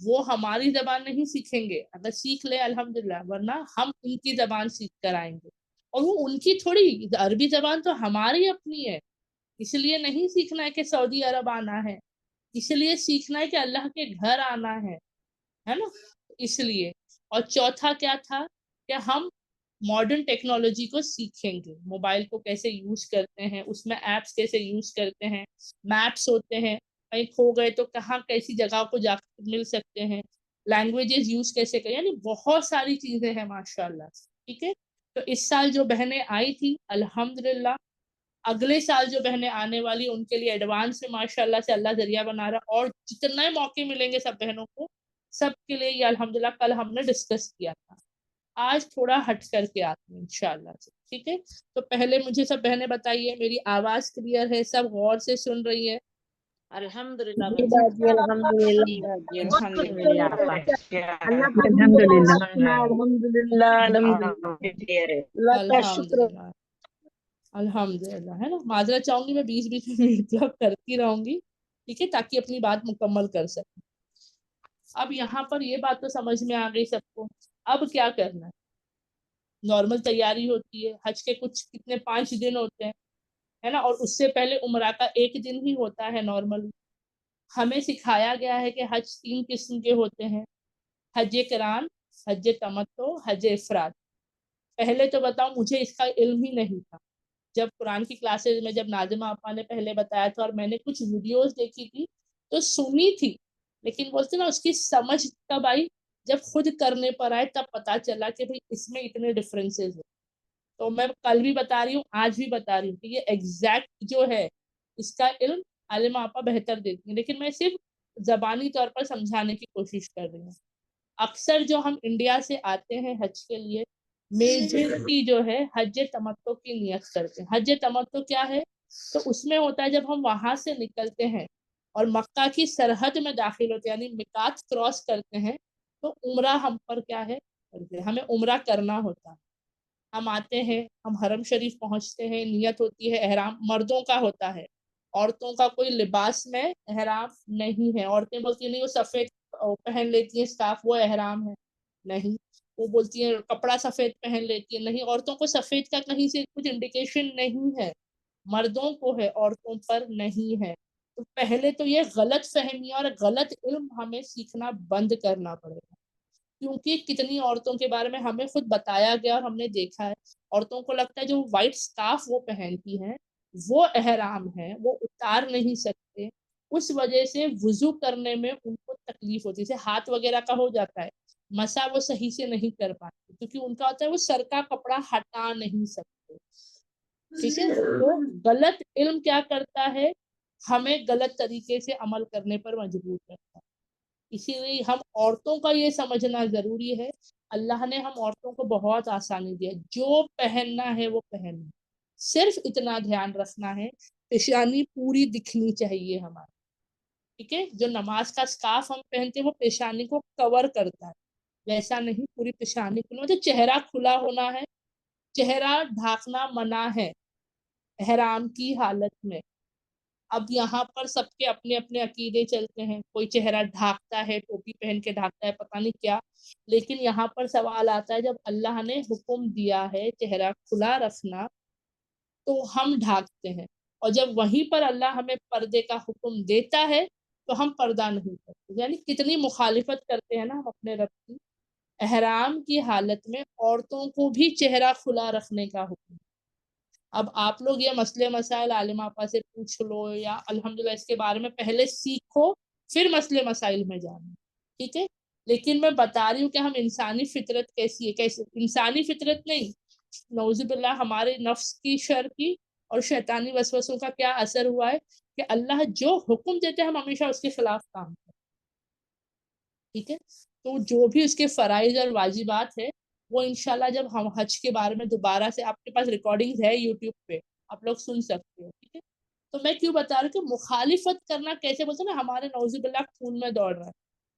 وہ ہماری زبان نہیں سیکھیں گے، اگر سیکھ لے الحمدللہ، ورنہ ہم ان کی زبان سیکھ کر آئیں گے، اور وہ ان کی تھوڑی، عربی زبان تو ہماری اپنی ہے، اس لیے نہیں سیکھنا ہے کہ سعودی عرب آنا ہے، اس لیے سیکھنا ہے کہ اللہ کے گھر آنا ہے نا، اس لیے۔ اور چوتھا کیا تھا کہ ہم ماڈرن ٹیکنالوجی کو سیکھیں گے، موبائل کو کیسے یوز کرتے ہیں، اس میں ایپس کیسے یوز کرتے ہیں، میپس ہوتے ہیں، کہیں کھو گئے تو کہاں کیسی جگہ کو جا کر مل سکتے ہیں، لینگویجز یوز کیسے کریں، یعنی بہت ساری چیزیں ہیں ماشاءاللہ، ٹھیک ہے۔ تو اس سال جو بہنیں آئی تھی الحمدللہ، اگلے سال جو بہنیں آنے والی ان کے لیے ایڈوانس میں ماشاءاللہ سے اللہ ذریعہ بنا رہا، اور جتنے موقع ملیں گے سب بہنوں کو، سب کے لیے یہ الحمدللہ کل ہم نے ڈسکس کیا تھا۔ آج تھوڑا ہٹ کر کے آتے ہیں انشاءاللہ سے، ٹھیک ہے۔ تو پہلے مجھے سب بہنیں بتائیے، میری آواز کلیئر ہے؟ سب غور سے سن رہی ہے؟ الحمدللہ جی باجی الحمدللہ، جی الحمدللہ آپا۔ اللہ کا الحمدللہ سنا الحمدللہ الحمدللہ، اللہ کا شکر ہے۔ الحمدللہ الحمدللہ، ہے نا۔ معذرت چاہوں گی، میں بیچ بیچ میں انٹرپٹ کرتی رہوں گی، ٹھیک ہے، تاکہ اپنی بات مکمل کر سکوں۔ اب یہاں پر یہ بات تو سمجھ میں آ گئی سب کو، اب کیا کرنا ہے؟ نارمل تیاری ہوتی ہے، حج کے کتنے 5 دن ہوتے ہیں، ہے نا، اور اس سے پہلے عمرہ کا 1 دن ہی ہوتا ہے نارمل۔ ہمیں سکھایا گیا ہے کہ حج 3 قسم کے ہوتے ہیں، حج قران، حج تمتع، حج افراد۔ پہلے تو بتاؤں، مجھے اس کا علم ہی نہیں تھا، جب قرآن کی کلاسز میں جب ناظمہ آپا نے پہلے بتایا تھا، اور میں نے کچھ ویڈیوز دیکھی تھی تو سنی تھی، لیکن بولتے نا اس کی سمجھ تب آئی جب خود کرنے پر آئے، تب پتا چلا کہ بھئی اس میں اتنے ڈفرینسز ہیں۔ تو میں کل بھی بتا رہی ہوں، آج بھی بتا رہی ہوں کہ یہ ایگزیکٹ جو ہے اس کا علم عالمہ آپا بہتر دیتی ہیں، لیکن میں صرف زبانی طور پر سمجھانے کی کوشش کر رہی ہوں۔ اکثر جو ہم انڈیا سے آتے ہیں حج کے لیے، میجورٹی جو ہے حج تمتع کی نیت کرتے ہیں۔ حج تمتع کیا ہے؟ تو اس میں ہوتا ہے جب ہم وہاں سے نکلتے ہیں اور مکہ کی سرحد میں داخل ہوتے ہیں، یعنی میقات کراس کرتے ہیں، تو عمرہ ہم پر کیا ہے؟ ہمیں عمرہ کرنا ہوتا ہے۔ ہم آتے ہیں، ہم حرم شریف پہنچتے ہیں، نیت ہوتی ہے، احرام مردوں کا ہوتا ہے، عورتوں کا کوئی لباس میں احرام نہیں ہے۔ عورتیں بولتی ہیں نہیں وہ سفید پہن لیتی ہیں اسکارف، وہ احرام ہے، نہیں۔ وہ بولتی ہیں کپڑا سفید پہن لیتی ہے، نہیں، عورتوں کو سفید کا کہیں سے کچھ انڈیکیشن نہیں ہے، مردوں کو ہے، عورتوں پر نہیں ہے۔ تو پہلے تو یہ غلط فہمی اور غلط علم ہمیں سیکھنا بند کرنا پڑے گا، کیونکہ کتنی عورتوں کے بارے میں ہمیں خود بتایا گیا اور ہم نے دیکھا ہے، عورتوں کو لگتا ہے جو وائٹ سکارف وہ پہنتی ہیں وہ احرام ہے، وہ اتار نہیں سکتے، اس وجہ سے وضو کرنے میں ان کو تکلیف ہوتی ہے، جیسے ہاتھ وغیرہ کا ہو جاتا ہے مسا، وہ صحیح سے نہیں کر پاتے کیونکہ ان کا ہوتا ہے وہ سر کا کپڑا ہٹا نہیں سکتے، ٹھیک ہے۔ تو غلط علم کیا کرتا ہے؟ ہمیں غلط طریقے سے عمل کرنے پر مجبور کرتا ہے۔ اسی لیے ہم عورتوں کا یہ سمجھنا ضروری ہے، اللہ نے ہم عورتوں کو بہت آسانی دیا، جو پہننا ہے وہ پہننا، صرف اتنا دھیان رکھنا ہے پیشانی پوری دکھنی چاہیے ہماری، ٹھیک ہے۔ جو نماز کا سکارف ہم پہنتے ہیں وہ پیشانی کو کور کرتا ہے، ویسا نہیں، پوری پیشانی کھلا، جو چہرہ کھلا ہونا ہے، چہرہ ڈھانکنا منع ہے احرام کی حالت میں۔ اب یہاں پر سب کے اپنے اپنے عقیدے چلتے ہیں، کوئی چہرہ ڈھانکتا ہے، ٹوپی پہن کے ڈھانکتا ہے، پتہ نہیں کیا، لیکن یہاں پر سوال آتا ہے جب اللہ نے حکم دیا ہے چہرہ کھلا رکھنا تو ہم ڈھانکتے ہیں، اور جب وہیں پر اللہ ہمیں پردے کا حکم دیتا ہے تو ہم پردہ نہیں کرتے، یعنی کتنی مخالفت کرتے ہیں نا ہم اپنے رب کی۔ احرام کی حالت میں عورتوں کو بھی چہرہ کھلا رکھنے کا حکم۔ اب آپ لوگ یہ مسئلے مسائل عالمہ آپا سے پوچھ لو، یا الحمدللہ اس کے بارے میں پہلے سیکھو پھر مسئلے مسائل میں جانو، ٹھیک ہے۔ لیکن میں بتا رہی ہوں کہ ہم انسانی فطرت کیسی ہے، کیسے انسانی فطرت نہیں، نعوذ باللہ ہمارے نفس کی شر کی اور شیطانی وسوسوں کا کیا اثر ہوا ہے کہ اللہ جو حکم دیتے ہیں ہم ہمیشہ اس کے خلاف کام کرتے ہیں، ٹھیک ہے۔ تو جو بھی اس کے فرائض اور واجبات ہے وہ انشاءاللہ جب ہم حج کے بارے میں دوبارہ سے، آپ کے پاس ریکارڈنگ ہے یوٹیوب پہ، آپ لوگ سن سکتے ہو، ٹھیک ہے۔ تو میں کیوں بتا رہا ہوں کہ مخالفت کرنا کیسے بولتے ہیں نا، ہمارے نعوذ باللہ خون میں دوڑ رہا ہے،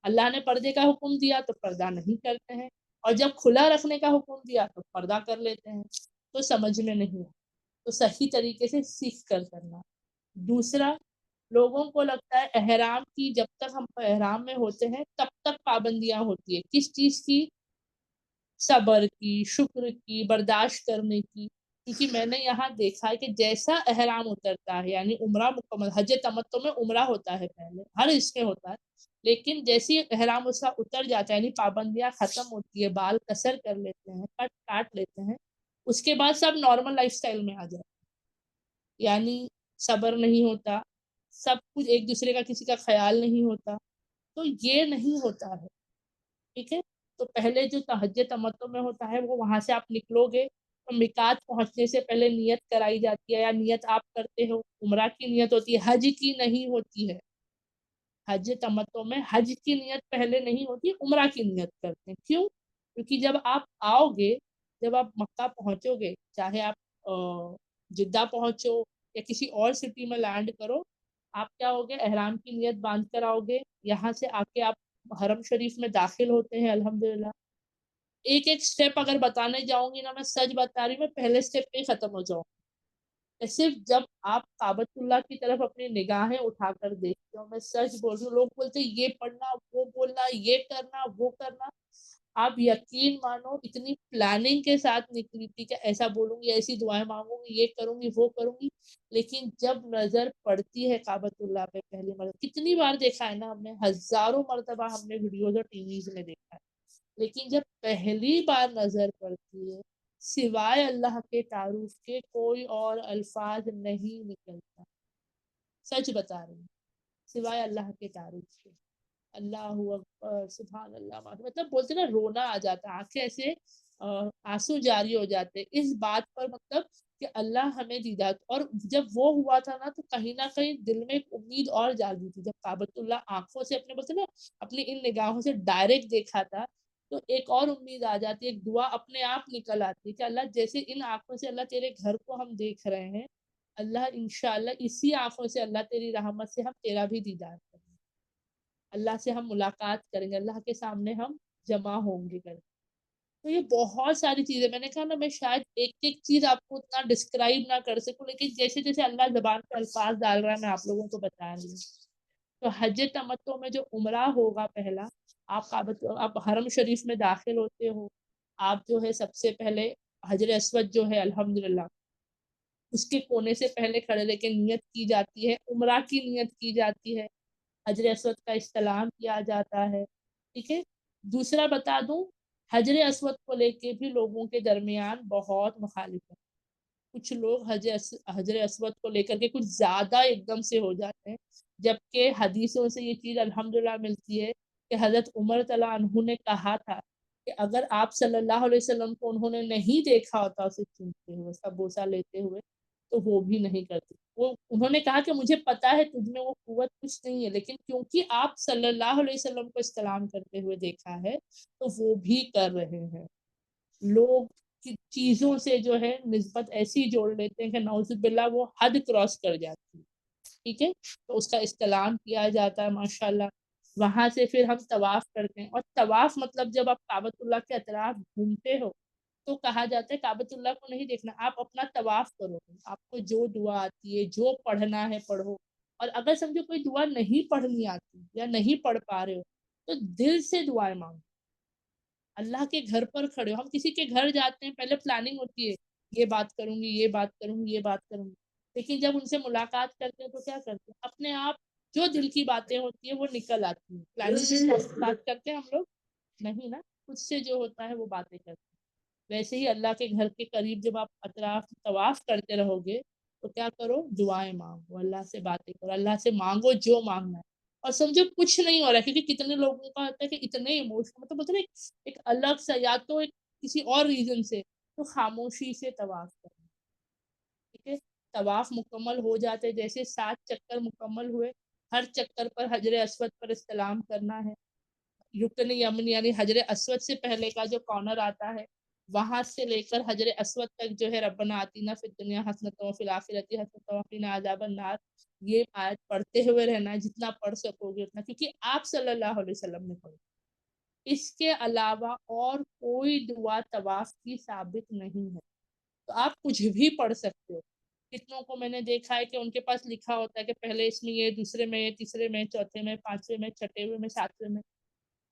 اللہ نے پردے کا حکم دیا تو پردہ نہیں کرتے ہیں، اور جب کھلا رکھنے کا حکم دیا تو پردہ کر لیتے ہیں، تو سمجھ میں نہیں آتا، تو صحیح طریقے سے سیکھ کر کرنا۔ دوسرا، لوگوں کو لگتا ہے احرام کی، جب تک ہم احرام میں ہوتے ہیں تب تک پابندیاں ہوتی ہے، کس چیز کی؟ صبر کی، شکر کی، برداشت کرنے کی. کیونکہ میں نے یہاں دیکھا ہے کہ جیسا احرام اترتا ہے، یعنی عمرہ مکمل، حج تمتع میں عمرہ ہوتا ہے پہلے، ہر اس میں ہوتا ہے، لیکن جیسی احرام اس کا اتر جاتا ہے، یعنی پابندیاں ختم ہوتی ہے، بال قصر کر لیتے ہیں، کٹ کاٹ لیتے ہیں، اس کے بعد سب نارمل لائف سٹائل میں آ جاتے ہیں. یعنی صبر نہیں ہوتا، سب کچھ ایک دوسرے کا کسی کا خیال نہیں ہوتا، تو یہ نہیں ہوتا ہے. ٹھیک ہے، تو پہلے جو حج تمتع میں ہوتا ہے وہ وہاں سے آپ نکلو گے تو میقات پہنچنے سے پہلے نیت کرائی جاتی ہے، یا نیت آپ کرتے ہو، عمرہ کی نیت ہوتی ہے، حج کی نہیں ہوتی ہے. حج تمتع میں حج کی نیت پہلے نہیں ہوتی، عمرہ کی نیت کرتے ہیں. کیوں؟ کیونکہ جب آپ آؤ گے، جب آپ مکہ پہنچو گے، چاہے آپ جدہ پہنچو یا کسی اور سٹی میں لینڈ کرو، آپ کیا ہوگے؟ احرام کی نیت باندھ کر آؤ گے، یہاں سے آ کے آپ حرم شریف میں داخل ہوتے ہیں. الحمدللہ ایک ایک سٹیپ اگر بتانے جاؤں گی نا، میں سچ بتا رہی ہوں، میں پہلے سٹیپ پہ ہی ختم ہو جاؤں. صرف جب آپ کعبۃ اللہ کی طرف اپنی نگاہیں اٹھا کر دیکھتے ہو، میں سچ بول رہی ہوں، لوگ بولتے یہ پڑھنا، وہ بولنا، یہ کرنا، وہ کرنا، آپ یقین مانو اتنی پلاننگ کے ساتھ نکلی تھی کہ ایسا بولوں گی، ایسی دعائیں مانگوں گی، یہ کروں گی، وہ کروں گی، لیکن جب نظر پڑتی ہے کعبۃ اللہ پہ پہلی مرتبہ، کتنی بار دیکھا ہے نا ہم نے، ہزاروں مرتبہ ہم نے ویڈیوز اور ٹی ویز میں دیکھا ہے، لیکن جب پہلی بار نظر پڑتی ہے، سوائے اللہ کے تعارف کے کوئی اور الفاظ نہیں نکلتا. سچ بتا رہی ہوں، سوائے اللہ کے تعارف کے. اللہ اکبر، سبحان اللہ، مطلب بولتے نا رونا آ جاتا، آنکھیں ایسے آنسو جاری ہو جاتے اس بات پر، مطلب کہ اللہ ہمیں دیدار. اور جب وہ ہوا تھا نا تو کہیں نہ کہیں دل میں ایک امید اور جاگی تھی، جب کعبۃ اللہ آنکھوں سے اپنے بولتے نا اپنی ان نگاہوں سے ڈائریکٹ دیکھا تھا، تو ایک اور امید آ جاتی ہے، ایک دعا اپنے آپ نکل آتی ہے کہ اللہ جیسے ان آنکھوں سے اللہ تیرے گھر کو ہم دیکھ رہے ہیں، اللہ انشاءاللہ اسی آنکھوں سے اللہ تیری رحمت سے ہم تیرا بھی دیدار کریں گے، اللہ سے ہم ملاقات کریں گے، اللہ کے سامنے ہم جمع ہوں گے کریں. تو یہ بہت ساری چیزیں، میں نے کہا نا میں شاید ایک ایک چیز آپ کو اتنا ڈسکرائب نہ کر سکوں، لیکن جیسے جیسے اللہ زبان پہ الفاظ ڈال رہا ہے میں آپ لوگوں کو بتا رہی ہوں. تو حج تمتع میں جو عمرہ ہوگا پہلا، آپ حرم شریف میں داخل ہوتے ہو، آپ جو ہے سب سے پہلے حجر اسود جو ہے الحمدللہ اس کے کونے سے پہلے کھڑے لے کے نیت کی جاتی ہے، عمرہ کی نیت کی جاتی ہے، حجر اسود کا استلام کیا جاتا ہے. ٹھیک ہے، دوسرا بتا دوں، حجر اسود کو لے کے بھی لوگوں کے درمیان بہت مخالف ہے. کچھ لوگ حجر اسود کو لے کر کے کچھ زیادہ ایک دم سے ہو جاتے ہیں، جبکہ حدیثوں سے یہ چیز الحمدللہ ملتی ہے کہ حضرت عمر طلع عنہ نے کہا تھا کہ اگر آپ صلی اللہ علیہ وسلم کو انہوں نے نہیں دیکھا ہوتا اسے چومتے ہوئے، اس کا بوسہ لیتے ہوئے، تو وہ بھی نہیں کرتے. انہوں نے کہا کہ مجھے پتا ہے تجھ میں وہ قوت کچھ نہیں ہے، لیکن کیونکہ آپ صلی اللہ علیہ وسلم کو استلام کرتے ہوئے دیکھا ہے تو وہ بھی کر رہے ہیں. لوگ کی چیزوں سے جو ہے نسبت ایسی جوڑ لیتے ہیں کہ نعوذ باللہ وہ حد کراس کر جاتی ہے. ٹھیک ہے، تو اس کا استلام کیا جاتا ہے ماشاءاللہ. وہاں سے پھر ہم طواف کرتے ہیں، اور طواف مطلب جب آپ کعبۃ اللہ کے اطراف گھومتے ہو تو کہا جاتا ہے کعبۃ اللہ کو نہیں دیکھنا، آپ اپنا طواف کرو، آپ کو جو دعا آتی ہے، جو پڑھنا ہے پڑھو. اور اگر سمجھو کوئی دعا نہیں پڑھنی آتی یا نہیں پڑھ پا رہے ہو تو دل سے دعائیں مانگو. اللہ کے گھر پر کھڑے ہو، ہم کسی کے گھر جاتے ہیں پہلے پلاننگ ہوتی ہے، یہ بات کروں گی، یہ بات کروں گی، یہ بات کروں گی، لیکن جب ان سے ملاقات کرتے ہیں تو کیا کرتے ہیں؟ اپنے آپ جو دل کی باتیں ہوتی ہیں وہ نکل آتی ہیں. پلاننگ بات کرتے ہیں ہم لوگ نہیں نا، خود سے جو ہوتا ہے وہ باتیں کرتے ہیں. ویسے ہی اللہ کے گھر کے قریب جب آپ اطراف طواف کرتے رہو گے تو کیا کرو؟ دعائیں مانگو، اللہ سے باتیں کرو، اللہ سے مانگو جو مانگنا ہے. اور سمجھو کچھ نہیں ہو رہا ہے، کیونکہ کتنے لوگوں کا ہوتا ہے کہ اتنے ایموشنل، مطلب بولتے ہیں ایک الگ سا، یا تو ایک کسی اور ریزن سے، تو خاموشی سے طواف کرنا. ٹھیک ہے، طواف مکمل ہو جاتے جیسے 7 چکر مکمل ہوئے، ہر چکر پر حجر اسود پر استلام کرنا ہے. رکن یمن یعنی حجر اسود سے پہلے کا جو کارنر آتا ہے وہاں سے لے کر حجر اسود تک جو ہے ربنا آتینا فی الدنیا حسنۃ وفی الآخرۃ حسنۃ وقنا عذاب النار، یہ آیت پڑھتے ہوئے رہنا ہے جتنا پڑھ سکو گے اتنا، کیونکہ آپ صلی اللہ علیہ وسلم نے پڑھی. اس کے علاوہ اور کوئی دعا طواف کی ثابت نہیں ہے، تو آپ کچھ بھی پڑھ سکتے ہو. کتنوں کو میں نے دیکھا ہے کہ ان کے پاس لکھا ہوتا ہے کہ پہلے اس میں یہ، دوسرے میں یہ، تیسرے میں، چوتھے میں، پانچویں میں، چھٹے میں، ساتویں میں،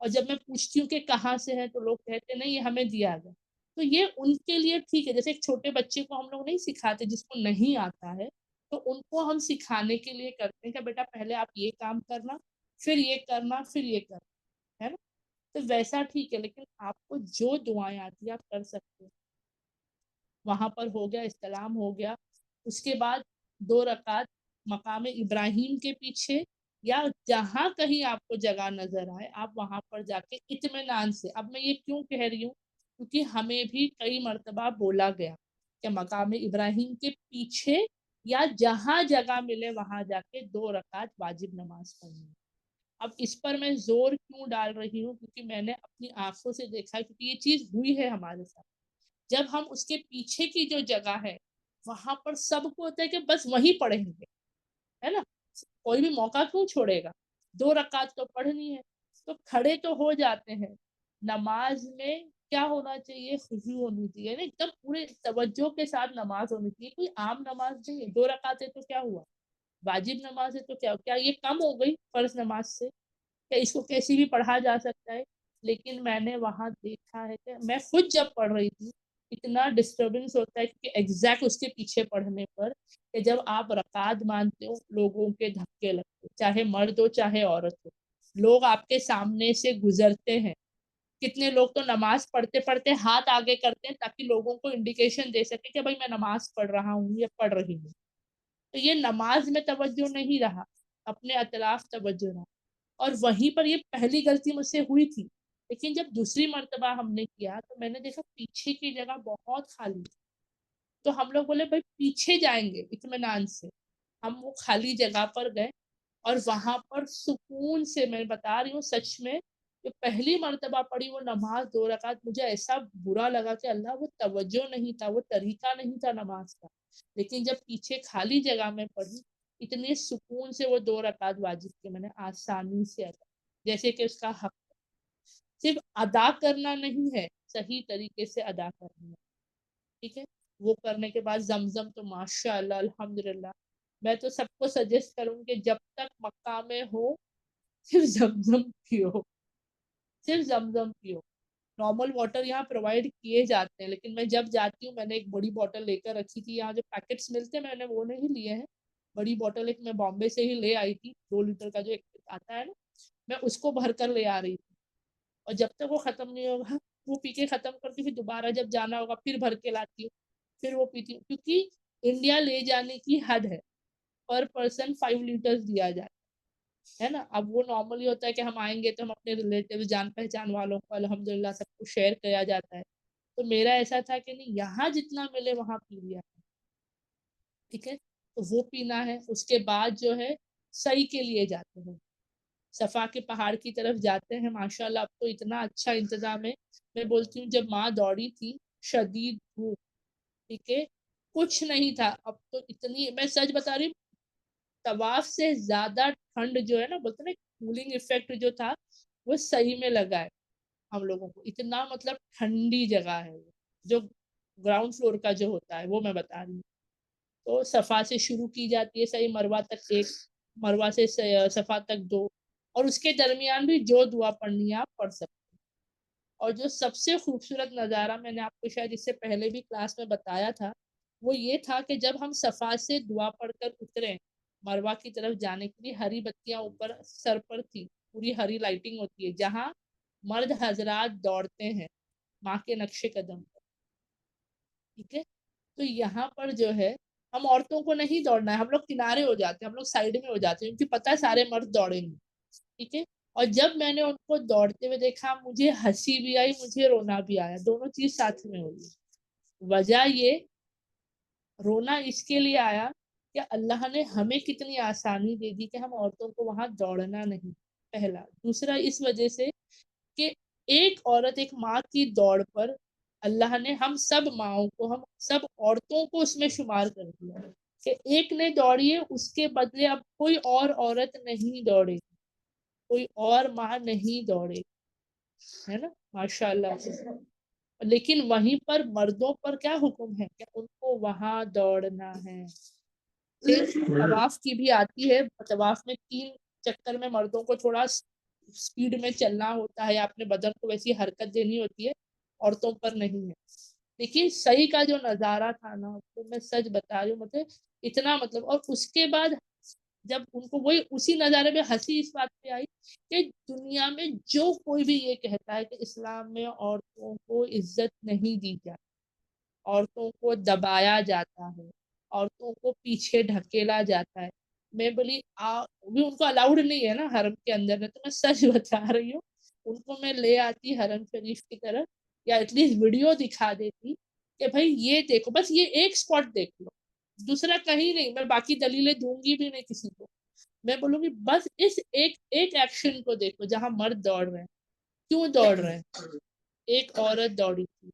اور جب میں پوچھتی ہوں کہ کہاں سے ہے تو لوگ کہتے ہیں نہیں یہ ہمیں دیا گیا. تو یہ ان کے لیے ٹھیک ہے. جیسے ایک چھوٹے بچے کو ہم لوگ نہیں سکھاتے جس کو نہیں آتا ہے، تو ان کو ہم سکھانے کے لیے کرتے ہیں کہ بیٹا پہلے آپ یہ کام کرنا، پھر یہ کرنا، پھر یہ کرنا، ہے نا. تو ویسا ٹھیک ہے، لیکن آپ کو جو دعائیں آتی ہیں آپ کر سکتے ہیں. وہاں پر ہو گیا، استلام ہو گیا. اس کے بعد 2 رکعت مقام ابراہیم کے پیچھے یا جہاں کہیں آپ کو جگہ نظر آئے آپ وہاں پر جا کے اطمینان سے. اب میں یہ کیوں کہہ رہی ہوں، کیونکہ ہمیں بھی کئی مرتبہ بولا گیا کہ مقام ابراہیم کے پیچھے یا جہاں جگہ ملے وہاں جا کے 2 رکعت واجب نماز پڑھنی. اب اس پر میں زور کیوں ڈال رہی ہوں، کیونکہ میں نے اپنی آنکھوں سے دیکھا، کیونکہ یہ چیز ہوئی ہے ہمارے ساتھ. جب ہم اس کے پیچھے کی جو جگہ ہے وہاں پر سب کو ہوتا ہے کہ بس وہیں پڑھیں گے، ہے نا، کوئی بھی موقع کیوں چھوڑے گا، 2 رکعت تو پڑھنی ہے. تو کھڑے تو ہو جاتے ہیں. نماز میں کیا ہونا چاہیے، خشوع ہونی چاہیے، ایک دم پورے توجہ کے ساتھ نماز ہونی چاہیے. کوئی عام نماز نہیں ہے. 2 رکعت ہے تو کیا ہوا، واجب نماز ہے تو کیا یہ کم ہو گئی فرض نماز سے، کہ اس کو کیسی بھی پڑھا جا سکتا ہے. لیکن میں نے وہاں دیکھا ہے کہ میں خود جب پڑھ رہی تھی اتنا ڈسٹربنس ہوتا ہے کہ ایگزیکٹ اس کے پیچھے پڑھنے پر، کہ جب آپ رکعت مانتے ہو لوگوں کے دھکے لگتے، چاہے مرد ہو چاہے عورت ہو. لوگ آپ کے سامنے سے گزرتے ہیں. کتنے لوگ تو نماز پڑھتے پڑھتے ہاتھ آگے کرتے ہیں تاکہ لوگوں کو انڈیکیشن دے سکے کہ بھائی میں نماز پڑھ رہا ہوں یا پڑھ رہی ہوں. تو یہ نماز میں توجہ نہیں رہا، اپنے اطراف توجہ رہا. اور وہیں پر یہ پہلی غلطی مجھ سے ہوئی تھی. لیکن جب دوسری مرتبہ ہم نے کیا تو میں نے دیکھا پیچھے کی جگہ بہت خالی تھی. تو ہم لوگ بولے بھائی پیچھے جائیں گے اطمینان سے. ہم وہ خالی جگہ پر گئے اور وہاں پر سکون سے، میں بتا رہی ہوں سچ میں، کہ پہلی مرتبہ پڑھی وہ نماز 2 رکعت، مجھے ایسا برا لگا کہ اللہ وہ توجہ نہیں تھا، وہ طریقہ نہیں تھا نماز کا. لیکن جب پیچھے خالی جگہ میں پڑھی اتنے سکون سے وہ 2 رکعت واجب کے میں نے آسانی سے ادا، جیسے کہ اس کا حق صرف ادا کرنا نہیں ہے، صحیح طریقے سے ادا کرنا ہے. ٹھیک ہے. وہ کرنے کے بعد زمزم تو ماشاء اللہ الحمدللہ میں تو سب کو سجیسٹ کروں کہ جب تک مکہ میں ہو صرف زمزم پیو، صرف زمزم پیو. نارمل واٹر یہاں پرووائڈ کیے جاتے ہیں، لیکن میں جب جاتی ہوں میں نے ایک بڑی بوٹل لے کر رکھی تھی. یہاں جو پیکٹس ملتے ہیں میں نے وہ نہیں لیے ہیں. بڑی بوٹل ایک میں بامبے سے ہی لے آئی تھی، 2 لیٹر کا جو ایک آتا ہے نا، میں اس کو بھر کر لے آ رہی تھی. اور جب تک وہ ختم نہیں ہوگا وہ پی کے ختم کرتی، پھر دوبارہ جب جانا ہوگا پھر بھر کے لاتی ہوں، پھر وہ پیتی ہوں. کیونکہ انڈیا لے جانے کی حد ہے، پر پرسن 5 لیٹرز دیا جائے، ہے نا. اب وہ نارملی ہوتا ہے کہ ہم آئیں گے تو ہم اپنے ریلیٹیو جان پہچان والوں کو الحمدللہ سب کو شیئر کیا جاتا ہے. تو میرا ایسا تھا کہ نہیں، یہاں جتنا ملے وہاں پی لیا. ٹھیک ہے. تو وہ پینا ہے. اس کے بعد جو ہے سعی کے لیے جاتے ہیں، صفا کے پہاڑ کی طرف جاتے ہیں. ماشاءاللہ اب تو اتنا اچھا انتظام ہے. میں بولتی ہوں جب ماں دوڑی تھی شدید دھوپ، ٹھیک ہے، کچھ نہیں تھا. اب تو اتنی، میں سچ بتا رہی ہوں، طواف سے زیادہ ٹھنڈ جو ہے نا، بولتے نا کولنگ ایفیکٹ جو تھا وہ صحیح میں لگا ہے ہم لوگوں کو. اتنا مطلب ٹھنڈی جگہ ہے جو گراؤنڈ فلور کا جو ہوتا ہے وہ میں بتا رہی ہوں. تو صفا سے شروع کی جاتی ہے، صحیح مروہ تک 1، مروہ سے صفا تک 2، اور اس کے درمیان بھی جو دعا پڑھنی ہے آپ پڑھ سکتے ہیں. اور جو سب سے خوبصورت نظارہ میں نے آپ کو شاید اس سے پہلے بھی کلاس میں بتایا تھا، وہ یہ تھا کہ جب ہم صفا سے دعا پڑھ کر اترے مروہ کی طرف جانے کے لیے، ہری بتیاں اوپر سر پر تھی، پوری ہری لائٹنگ ہوتی ہے جہاں مرد حضرات دوڑتے ہیں ماں کے نقش قدم پر. ٹھیک ہے. تو یہاں پر جو ہے ہم عورتوں کو نہیں دوڑنا ہے، ہم لوگ کنارے ہو جاتے ہیں، ہم لوگ سائڈ میں ہو جاتے ہیں، کیونکہ پتہ ہے سارے مرد دوڑیں گے. ٹھیک ہے. اور جب میں نے ان کو دوڑتے ہوئے دیکھا مجھے ہنسی بھی آئی، مجھے رونا بھی آیا، دونوں چیز ساتھ میں ہوئی. وجہ یہ رونا اس کے لیے آیا کہ اللہ نے ہمیں کتنی آسانی دے دی کہ ہم عورتوں کو وہاں دوڑنا نہیں، پہلا. دوسرا اس وجہ سے کہ ایک عورت، ایک ماں کی دوڑ پر اللہ نے ہم سب ماؤں کو، ہم سب عورتوں کو اس میں شمار کر دیا کہ ایک نے دوڑی ہے، اس کے بدلے اب کوئی اور عورت نہیں دوڑے، کوئی اور ماں نہیں دوڑے، ہے نا. ماشاء اللہ سے لیکن وہیں پر مردوں پر کیا حکم ہے کہ ان کو وہاں دوڑنا ہے. طواف کی بھی آتی ہے، طواف میں 3 چکر میں مردوں کو تھوڑا سپیڈ میں چلنا ہوتا ہے، اپنے بدن کو ویسی حرکت دینی ہوتی ہے، عورتوں پر نہیں ہے. لیکن صحیح کا جو نظارہ تھا نا، تو میں سچ بتا رہی ہوں، مطلب اتنا مطلب. اور اس کے بعد جب ان کو وہی اسی نظارے میں ہنسی اس بات پہ آئی کہ دنیا میں جو کوئی بھی یہ کہتا ہے کہ اسلام میں عورتوں کو عزت نہیں دی جاتی، عورتوں کو دبایا جاتا ہے، عورتوں کو پیچھے ڈھکیلا جاتا ہے، میں بولی بھی ان کو الاؤڈ نہیں ہے نا حرم کے اندر. تو میں سچ بتا رہی ہوں، ان کو میں لے آتی حرم شریف کی طرف، یا ایٹ لیسٹ ویڈیو دکھا دیتی کہ بھائی یہ دیکھو، بس یہ ایک سپاٹ دیکھ لو، دوسرا کہیں نہیں. میں باقی دلیلیں دوں گی بھی نہیں کسی کو، میں بولوں گی بس اس ایک ایکشن کو دیکھو جہاں مرد دوڑ رہے ہیں. کیوں دوڑ رہے ہیں؟ ایک عورت دوڑی تھی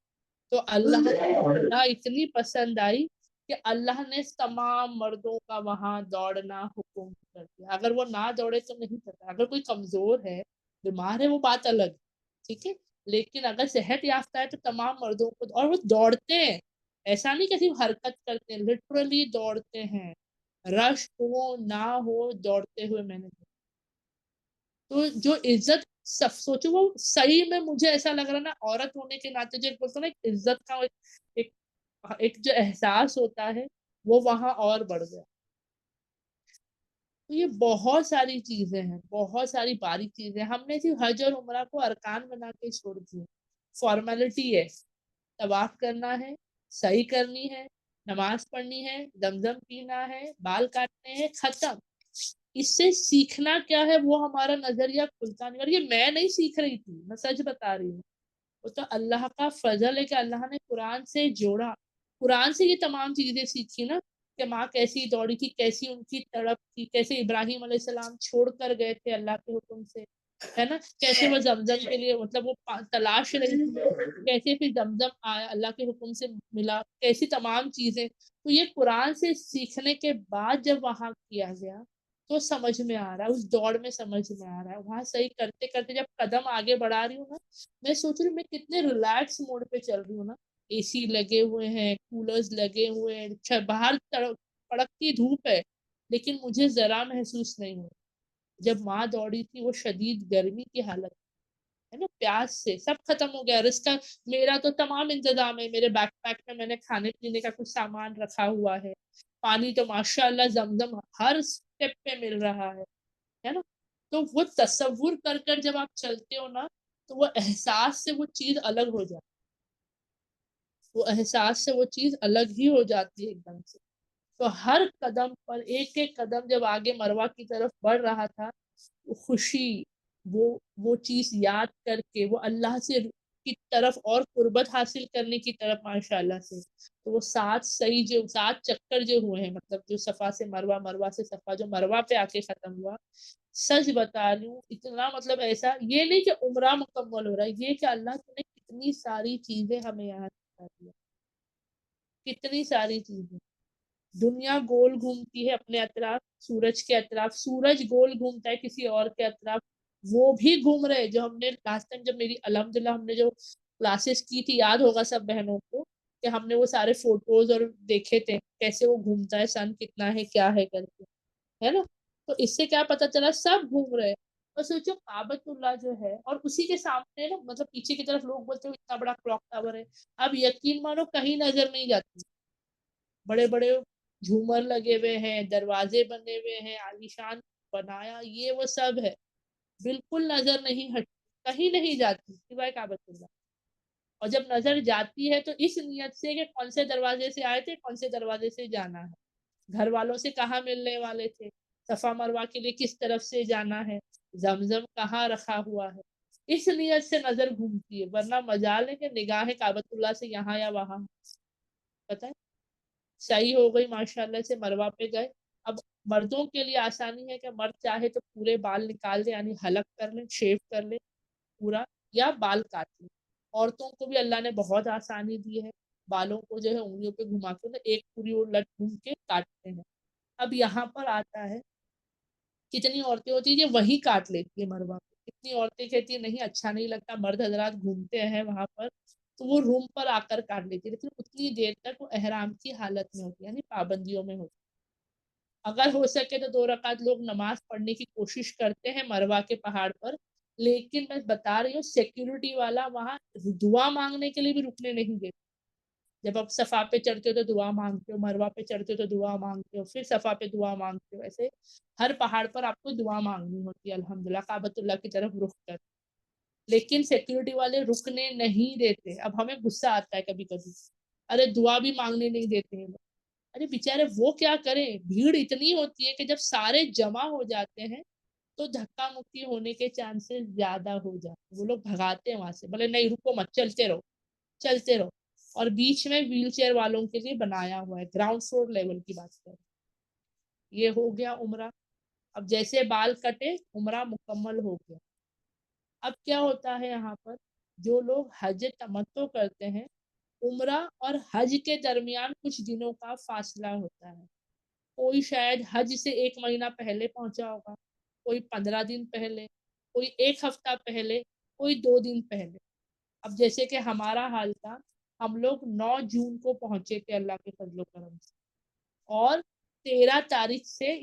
تو اللہ اتنی پسند آئی کہ اللہ نے تمام مردوں کا وہاں دوڑنا حکم کر دیا. اگر وہ نہ دوڑے تو نہیں پتا، اگر کوئی کمزور ہے، بیمار ہے، وہ بات الگ، ٹھیک ہے، لیکن اگر صحت یافتہ ہے تو تمام مردوں کو. اور وہ دوڑتے ہیں، ایسا نہیں کہ صرف حرکت کرتے ہیں، لٹرلی دوڑتے ہیں، رش ہو نہ ہو دوڑتے ہوئے میں نے. تو جو عزت سوچو، وہ صحیح میں مجھے ایسا لگ رہا نا، عورت ہونے کے ناطے جو بولتے نا عزت کا ایک جو احساس ہوتا ہے وہ وہاں اور بڑھ گیا. تو یہ بہت ساری چیزیں ہیں، بہت ساری باریک چیزیں. ہم نے صرف حج اور عمرہ کو ارکان بنا کے چھوڑ دیے، فارمیلٹی ہے، طواف کرنا ہے، صحیح کرنی ہے، نماز پڑھنی ہے، زمزم پینا ہے، بال کاٹنے ہیں، ختم. اس سے سیکھنا کیا ہے وہ ہمارا نظریہ کھلتا نہیں. اور یہ میں نہیں سیکھ رہی تھی، میں سچ بتا رہی ہوں، وہ تو اللہ کا فضل ہے کہ اللہ نے قرآن سے جوڑا. قرآن سے یہ تمام چیزیں سیکھی نا، کہ ماں کیسی دوڑی تھی، کیسی ان کی تڑپ تھی، کیسے ابراہیم علیہ السلام چھوڑ کر گئے تھے اللہ کے حکم سے، ہے نا، کیسے وہ زمزم کے لیے مطلب وہ تلاش رہی تھی، کیسے پھر زمزم آیا اللہ کے حکم سے ملا، کیسی تمام چیزیں. تو یہ قرآن سے سیکھنے کے بعد جب وہاں کیا گیا تو سمجھ میں آ رہا ہے، اس دوڑ میں سمجھ میں آ رہا ہے. وہاں صحیح کرتے کرتے جب قدم آگے بڑھا رہی ہوں نا، میں سوچ رہی ہوں میں کتنے ریلیکس موڈ پہ چل رہی ہوں نا. اے سی لگے ہوئے ہیں، کولرز لگے ہوئے ہیں، باہر کڑکتی دھوپ ہے، لیکن مجھے ذرا محسوس نہیں ہوا. جب ماں دوڑی تھی وہ شدید گرمی کی حالت ہے نا، پیاس سے سب ختم ہو گیا. رزق کا میرا تو تمام انتظام ہے، میرے بیک پیک میں میں نے کھانے پینے کا کچھ سامان رکھا ہوا ہے، پانی تو ماشاءاللہ زمزم ہر سٹیپ پہ مل رہا ہے نا. تو وہ تصور کر کر جب آپ چلتے ہو نا، تو وہ احساس سے وہ چیز الگ ہو جاتی، وہ احساس سے وہ چیز الگ ہی ہو جاتی ہے ایک دم سے. تو ہر قدم پر ایک ایک قدم جب آگے مروہ کی طرف بڑھ رہا تھا، وہ خوشی، وہ چیز یاد کر کے وہ اللہ سے کی طرف اور قربت حاصل کرنے کی طرف ماشاءاللہ سے. تو وہ 7 چکر جو ہوئے ہیں، مطلب جو صفا سے مروہ، مروہ سے صفا، جو مروہ پہ آ کے ختم ہوا، سچ بتا رہی ہوں اتنا مطلب ایسا یہ نہیں کہ عمرہ مکمل ہو رہا ہے، یہ کہ اللہ نے کتنی ساری چیزیں ہمیں یاد کرا دیا، کتنی ساری چیزیں. دنیا گول گھومتی ہے اپنے اطراف، سورج کے اطراف، سورج گول گھومتا ہے کسی اور کے اطراف، وہ بھی گھوم رہے. جو ہم نے لاسٹ ٹائم جب میری الحمدللہ ہم نے جو کلاسز کی تھی، یاد ہوگا سب بہنوں کو کہ ہم نے وہ سارے فوٹوز اور دیکھے تھے کیسے وہ گھومتا ہے، سن کتنا ہے کیا ہے کر کے، ہے نا. تو اس سے کیا پتا چلا سب گھوم رہے. اور سوچو کعبۃ اللہ جو ہے، اور اسی کے سامنے نا مطلب پیچھے کی طرف لوگ بولتے ہیں اتنا بڑا کلاک ٹاور ہے. اب یقین مانو کہیں نظر نہیں جاتی، بڑے بڑے جھومر لگے ہوئے ہیں، دروازے بنے ہوئے ہیں، عالیشان بنایا، یہ وہ سب ہے، بالکل نظر نہیں ہٹ، کہیں نہیں جاتی سوائے کعبۃ اللہ. اور جب نظر جاتی ہے تو اس نیت سے کہ کون سے دروازے سے آئے تھے، کون سے دروازے سے جانا ہے، گھر والوں سے کہاں ملنے والے تھے، صفا مروہ کے لیے کس طرف سے جانا ہے، زمزم کہاں رکھا ہوا ہے، اس نیت سے نظر گھومتی ہے. ورنہ مجال ہے کہ نگاہ کعبۃ اللہ سے یہاں یا وہاں. پتہ ہے صحیح ہو گئی ماشاءاللہ سے، مروہ پہ گئے. اب مردوں کے لیے آسانی ہے کہ مرد چاہے تو پورے بال نکال دے، یعنی حلق کر لیں، شیو کر لیں پورا، یا بال کاٹ لیں. عورتوں کو بھی اللہ نے بہت آسانی دی ہے، بالوں کو جو ہے انگلیوں پہ گھما کے ایک پوری اور لٹ گھوم کے کاٹتے ہیں. اب یہاں پر آتا ہے کتنی عورتیں ہوتی ہیں یہ وہی کاٹ لیتی ہے مروہ پہ. کتنی عورتیں کہتی ہیں نہیں اچھا نہیں لگتا، مرد حضرات گھومتے ہیں وہاں پر تو وہ روم پر آ کر کاٹ لیتی ہے، لیکن اتنی دیر تک وہ احرام کی حالت میں ہوتی ہے، یعنی پابندیوں میں ہوتی ہے۔ اگر ہو سکے تو 2 رکعت لوگ نماز پڑھنے کی کوشش کرتے ہیں مروہ کے پہاڑ پر، لیکن میں بتا رہی ہوں سیکیورٹی والا وہاں دعا مانگنے کے لیے بھی رکنے نہیں دیتے۔ جب آپ صفا پہ چڑھتے ہو تو دعا مانگتے ہو، مروہ پہ چڑھتے ہو تو دعا مانگتے ہو، پھر صفا پہ دعا مانگتے ہو، ایسے ہر پہاڑ پر آپ کو دعا مانگنی ہوتی ہے الحمدللہ کعبۃ اللہ کی طرف رخ کر، لیکن سیکیورٹی والے رکنے نہیں دیتے۔ اب ہمیں غصہ آتا ہے کبھی کبھی، ارے دعا بھی مانگنے نہیں دیتے ہیں، ارے بیچارے وہ کیا کریں، بھیڑ اتنی ہوتی ہے کہ جب سارے جمع ہو جاتے ہیں تو دھکا مکی ہونے کے چانسز زیادہ ہو جاتے ہیں، وہ لوگ بھگاتے ہیں وہاں سے، بولے نہیں رکو مت، چلتے رہو چلتے رہو۔ اور بیچ میں ویل چیئر والوں کے لیے بنایا ہوا ہے، گراؤنڈ فلور لیول کی بات کریں۔ یہ ہو گیا عمرہ۔ اب جیسے بال کٹے عمرہ مکمل ہو گیا۔ اب کیا ہوتا ہے یہاں پر، جو لوگ حج تمتع کرتے ہیں، عمرہ اور حج کے درمیان کچھ دنوں کا فاصلہ ہوتا ہے۔ کوئی شاید حج سے 1 مہینہ پہلے پہنچا ہوگا، کوئی 15 دن پہلے، کوئی 1 ہفتہ پہلے، کوئی 2 دن پہلے۔ اب جیسے کہ ہمارا حال تھا، ہم لوگ 9 جون کو پہنچے تھے اللہ کے فضل و کرم سے، اور 13 تاریخ سے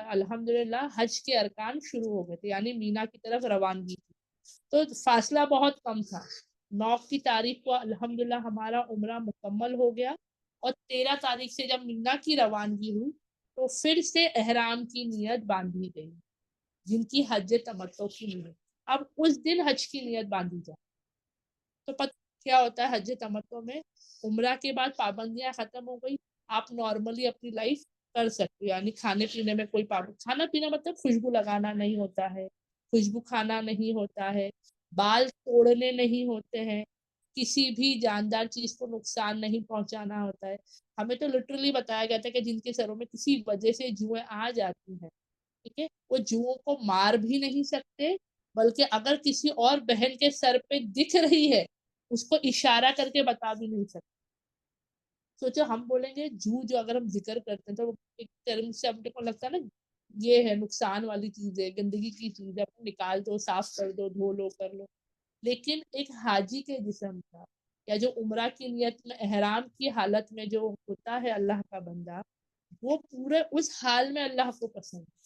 الحمدللہ حج کے ارکان شروع ہو گئے تھے، یعنی مینا کی طرف روانگی تھی، تو فاصلہ بہت کم تھا۔ 9 کی تاریخ کو الحمدللہ ہمارا عمرہ مکمل ہو گیا، اور 13 تاریخ سے جب مینا کی روانگی ہوئی تو پھر سے احرام کی نیت باندھی گئی، جن کی حج تمتع کی نیت، اب اس دن حج کی نیت باندھی جائے۔ تو پتہ کیا ہوتا ہے حج تمتع میں، عمرہ کے بعد پابندیاں ختم ہو گئی، آپ نارملی اپنی لائف کر سکتے، یعنی کھانے پینے میں کوئی کھانا پینا مطلب خوشبو لگانا نہیں ہوتا ہے، خوشبو کھانا نہیں ہوتا ہے، بال توڑنے نہیں ہوتے ہیں، کسی بھی جاندار چیز کو نقصان نہیں پہنچانا ہوتا ہے۔ ہمیں تو لٹرلی بتایا گیا تھا کہ جن کے سروں میں کسی وجہ سے جوئیں آ جاتی ہیں، ٹھیک ہے، وہ جوؤں کو مار بھی نہیں سکتے، بلکہ اگر کسی اور بہن کے سر پہ دکھ رہی ہے اس کو اشارہ کر کے بتا بھی نہیں سکتے۔ سوچو ہم بولیں گے جو اگر ہم ذکر کرتے ہیں تو ایک ٹرم سے ہم کو لگتا ہے نا یہ ہے نقصان والی چیز ہے، گندگی کی چیز ہے، اپنے نکال دو، صاف کر دو، دھو لو، کر لو، لیکن ایک حاجی کے جسم کا یا جو عمرہ کی نیت میں احرام کی حالت میں جو ہوتا ہے اللہ کا بندہ، وہ پورے اس حال میں اللہ کو پسند ہے،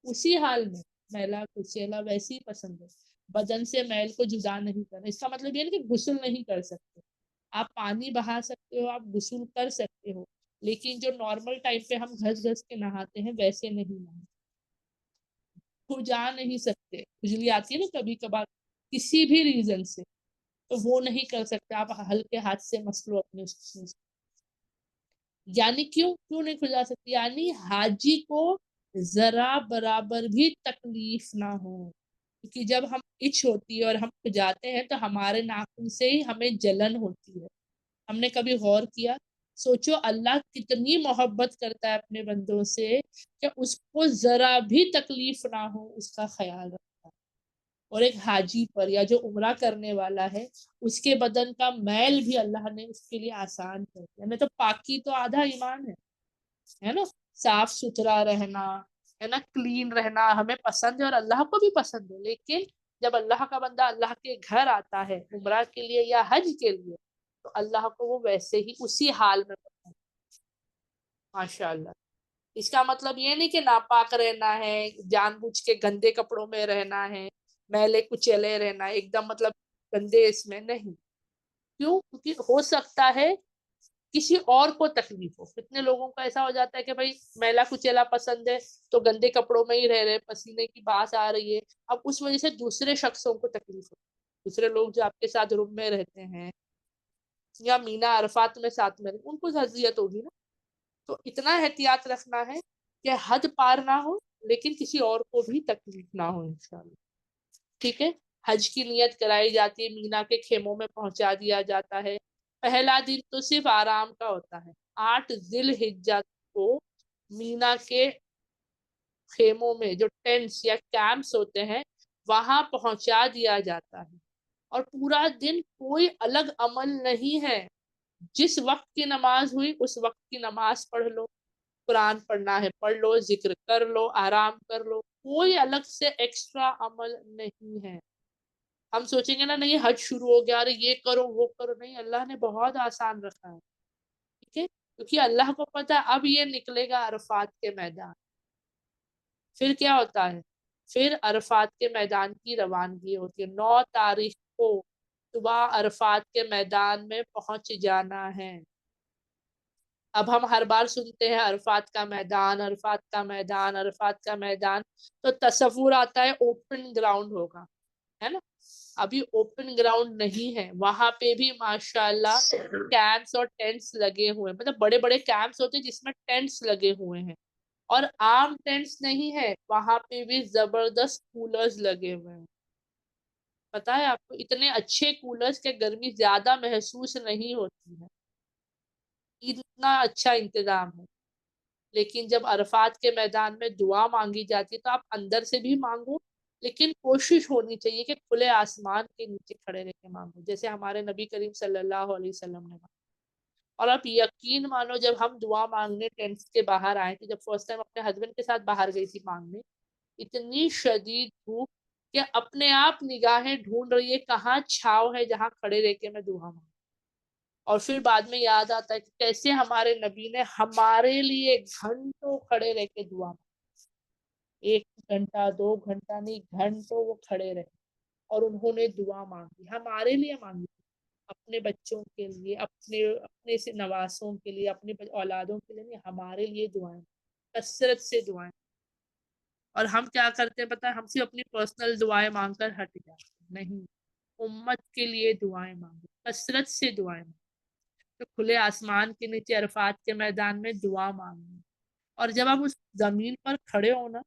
اسی حال میں میلا کچیلا ویسی پسند ہے، بدن سے میل کو جدا نہیں کرنا۔ اس کا مطلب یہ نہیں کہ غسل نہیں کر سکتے، آپ پانی بہا سکتے ہو، آپ غسل کر سکتے ہو، لیکن جو نارمل ٹائم پہ ہم گھس گھس کے نہاتے ہیں ویسے نہیں نہاتے، جا نہیں سکتے، کھجلی آتی ہے نا کبھی کبھار کسی بھی ریزن سے، تو وہ نہیں کر سکتے، آپ ہلکے ہاتھ سے مس لو اپنے اس چیز۔ یعنی کیوں نہیں کھجا سکتی، یعنی حاجی کو ذرا برابر بھی تکلیف نہ ہو، کیونکہ جب ہم اچھ ہوتی ہے اور ہم کھجاتے ہیں تو ہمارے ناخن سے ہی ہمیں جلن ہوتی ہے۔ ہم نے کبھی غور کیا، سوچو اللہ کتنی محبت کرتا ہے اپنے بندوں سے کہ اس کو ذرا بھی تکلیف نہ ہو، اس کا خیال رکھتا ہے۔ اور ایک حاجی پر یا جو عمرہ کرنے والا ہے، اس کے بدن کا میل بھی اللہ نے اس کے لیے آسان کر دیا۔ میں تو پاکی تو آدھا ایمان ہے نا، صاف ستھرا رہنا ہے نا، کلین رہنا ہمیں پسند ہے اور اللہ کو بھی پسند ہے، لیکن جب اللہ کا بندہ اللہ کے گھر آتا ہے عمرہ کے لیے یا حج کے لیے تو اللہ کو وہ ویسے ہی اسی حال میں پسند ہے۔ ماشاء اللہ، اس کا مطلب یہ نہیں کہ ناپاک رہنا ہے، جان بوجھ کے گندے کپڑوں میں رہنا ہے، میلے کچیلے رہنا ہے، ایک دم مطلب گندے اس میں نہیں۔ کیوں؟ کیونکہ ہو سکتا ہے کسی اور کو تکلیف ہو۔ کتنے لوگوں کا ایسا ہو جاتا ہے کہ بھائی میلا کچیلا پسند ہے تو گندے کپڑوں میں ہی رہ رہے، پسینے کی باس آ رہی ہے، اب اس وجہ سے دوسرے شخصوں کو تکلیف ہو، دوسرے لوگ جو آپ کے ساتھ روم میں رہتے ہیں یا مینا عرفات میں ساتھ میں ان کو اذیت ہوگی نا۔ تو اتنا احتیاط رکھنا ہے کہ حد پار نہ ہو لیکن کسی اور کو بھی تکلیف نہ ہو انشاءاللہ، ٹھیک ہے۔ حج کی نیت کرائی جاتی ہے، مینا کے خیموں میں پہنچا دیا جاتا ہے۔ پہلا دن تو صرف آرام کا ہوتا ہے، 8 ذی الحجہ کو مینا کے خیموں میں جو ٹینٹس یا کیمپس ہوتے ہیں وہاں پہنچا دیا جاتا ہے، اور پورا دن کوئی الگ عمل نہیں ہے، جس وقت کی نماز ہوئی اس وقت کی نماز پڑھ لو، قرآن پڑھنا ہے پڑھ لو، ذکر کر لو، آرام کر لو، کوئی الگ سے ایکسٹرا عمل نہیں ہے۔ ہم سوچیں گے نا نہیں حج شروع ہو گیا، ارے یہ کرو وہ کرو، نہیں، اللہ نے بہت آسان رکھا ہے، ٹھیک ہے، کیونکہ اللہ کو پتا ہے اب یہ نکلے گا عرفات کے میدان، پھر کیا ہوتا ہے، پھر عرفات کے میدان کی روانگی ہوتی ہے، 9 تاریخ کو صبح عرفات کے میدان میں پہنچ جانا ہے۔ اب ہم ہر بار سنتے ہیں عرفات کا میدان، عرفات کا میدان، عرفات کا میدان، تو تصور آتا ہے اوپن گراؤنڈ ہوگا، ہے نا؟ ابھی اوپن گراؤنڈ نہیں ہے، وہاں پہ بھی ماشاءاللہ کیمپس اور ٹینٹس لگے ہوئے ہیں، مطلب بڑے بڑے کیمپس ہوتے ہیں جس میں ٹینٹس لگے ہوئے ہیں، اور عام ٹینٹس نہیں ہے، وہاں پہ بھی زبردست کولرز لگے ہوئے ہیں۔ پتا ہے آپ کو اتنے اچھے کولرز کے گرمی زیادہ محسوس نہیں ہوتی ہے، اتنا اچھا انتظام ہے۔ لیکن جب عرفات کے میدان میں دعا مانگی جاتی ہے تو آپ اندر سے بھی مانگو، لیکن کوشش ہونی چاہیے کہ کھلے آسمان کے نیچے کھڑے رہ کے مانگو، جیسے ہمارے نبی کریم صلی اللہ علیہ وسلم نے مانگا۔ اور آپ یقین مانو جب ہم دعا مانگنے ٹینٹس کے باہر آئے تھے، جب فرسٹ ٹائم اپنے ہسبینڈ کے ساتھ باہر گئی تھی مانگنے، اتنی شدید دھوپ کہ اپنے آپ نگاہیں ڈھونڈ رہی ہے کہاں چھاؤ ہے جہاں کھڑے رہ کے میں دعا مانگوں، اور پھر بعد میں یاد آتا ہے کہ کیسے ہمارے نبی نے ہمارے لیے گھنٹوں کھڑے رہ کے دعا مانگی، 1 گھنٹہ 2 گھنٹہ نہیں، گھنٹوں وہ کھڑے رہے اور انہوں نے دعا مانگی، ہمارے لیے مانگی، اپنے بچوں کے لیے، اپنے سے نواسوں کے لیے، اپنے اولادوں کے لیے نہیں، ہمارے لیے دعائیں، کثرت سے دعائیں۔ اور ہم کیا کرتے ہیں پتہ ہے، ہم صرف اپنی پرسنل دعائیں مانگ کر ہٹ جاتے ہیں، نہیں، امت کے لیے دعائیں مانگو، کثرت سے دعائیں مانگو، تو کھلے آسمان کے نیچے عرفات کے میدان میں دعا مانگو، اور جب آپ اس زمین پر کھڑے ہو نا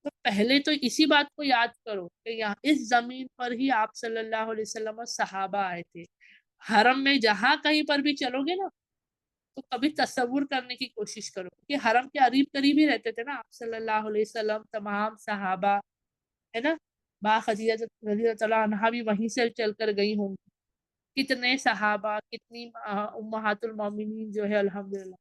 تو پہلے تو اسی بات کو یاد کرو کہ یہاں اس زمین پر ہی آپ صلی اللہ علیہ وسلم اور صحابہ آئے تھے۔ حرم میں جہاں کہیں پر بھی چلو گے نا تو کبھی تصور کرنے کی کوشش کرو کہ حرم کے قریب ہی رہتے تھے نا آپ صلی اللہ علیہ وسلم، تمام صحابہ، ہے نا؟ با خدیجہ رضی اللہ تعالیٰ عنہا بھی وہیں سے چل کر گئی ہوں، کتنے صحابہ، کتنی امہات المومنین جو ہے الحمدللہ،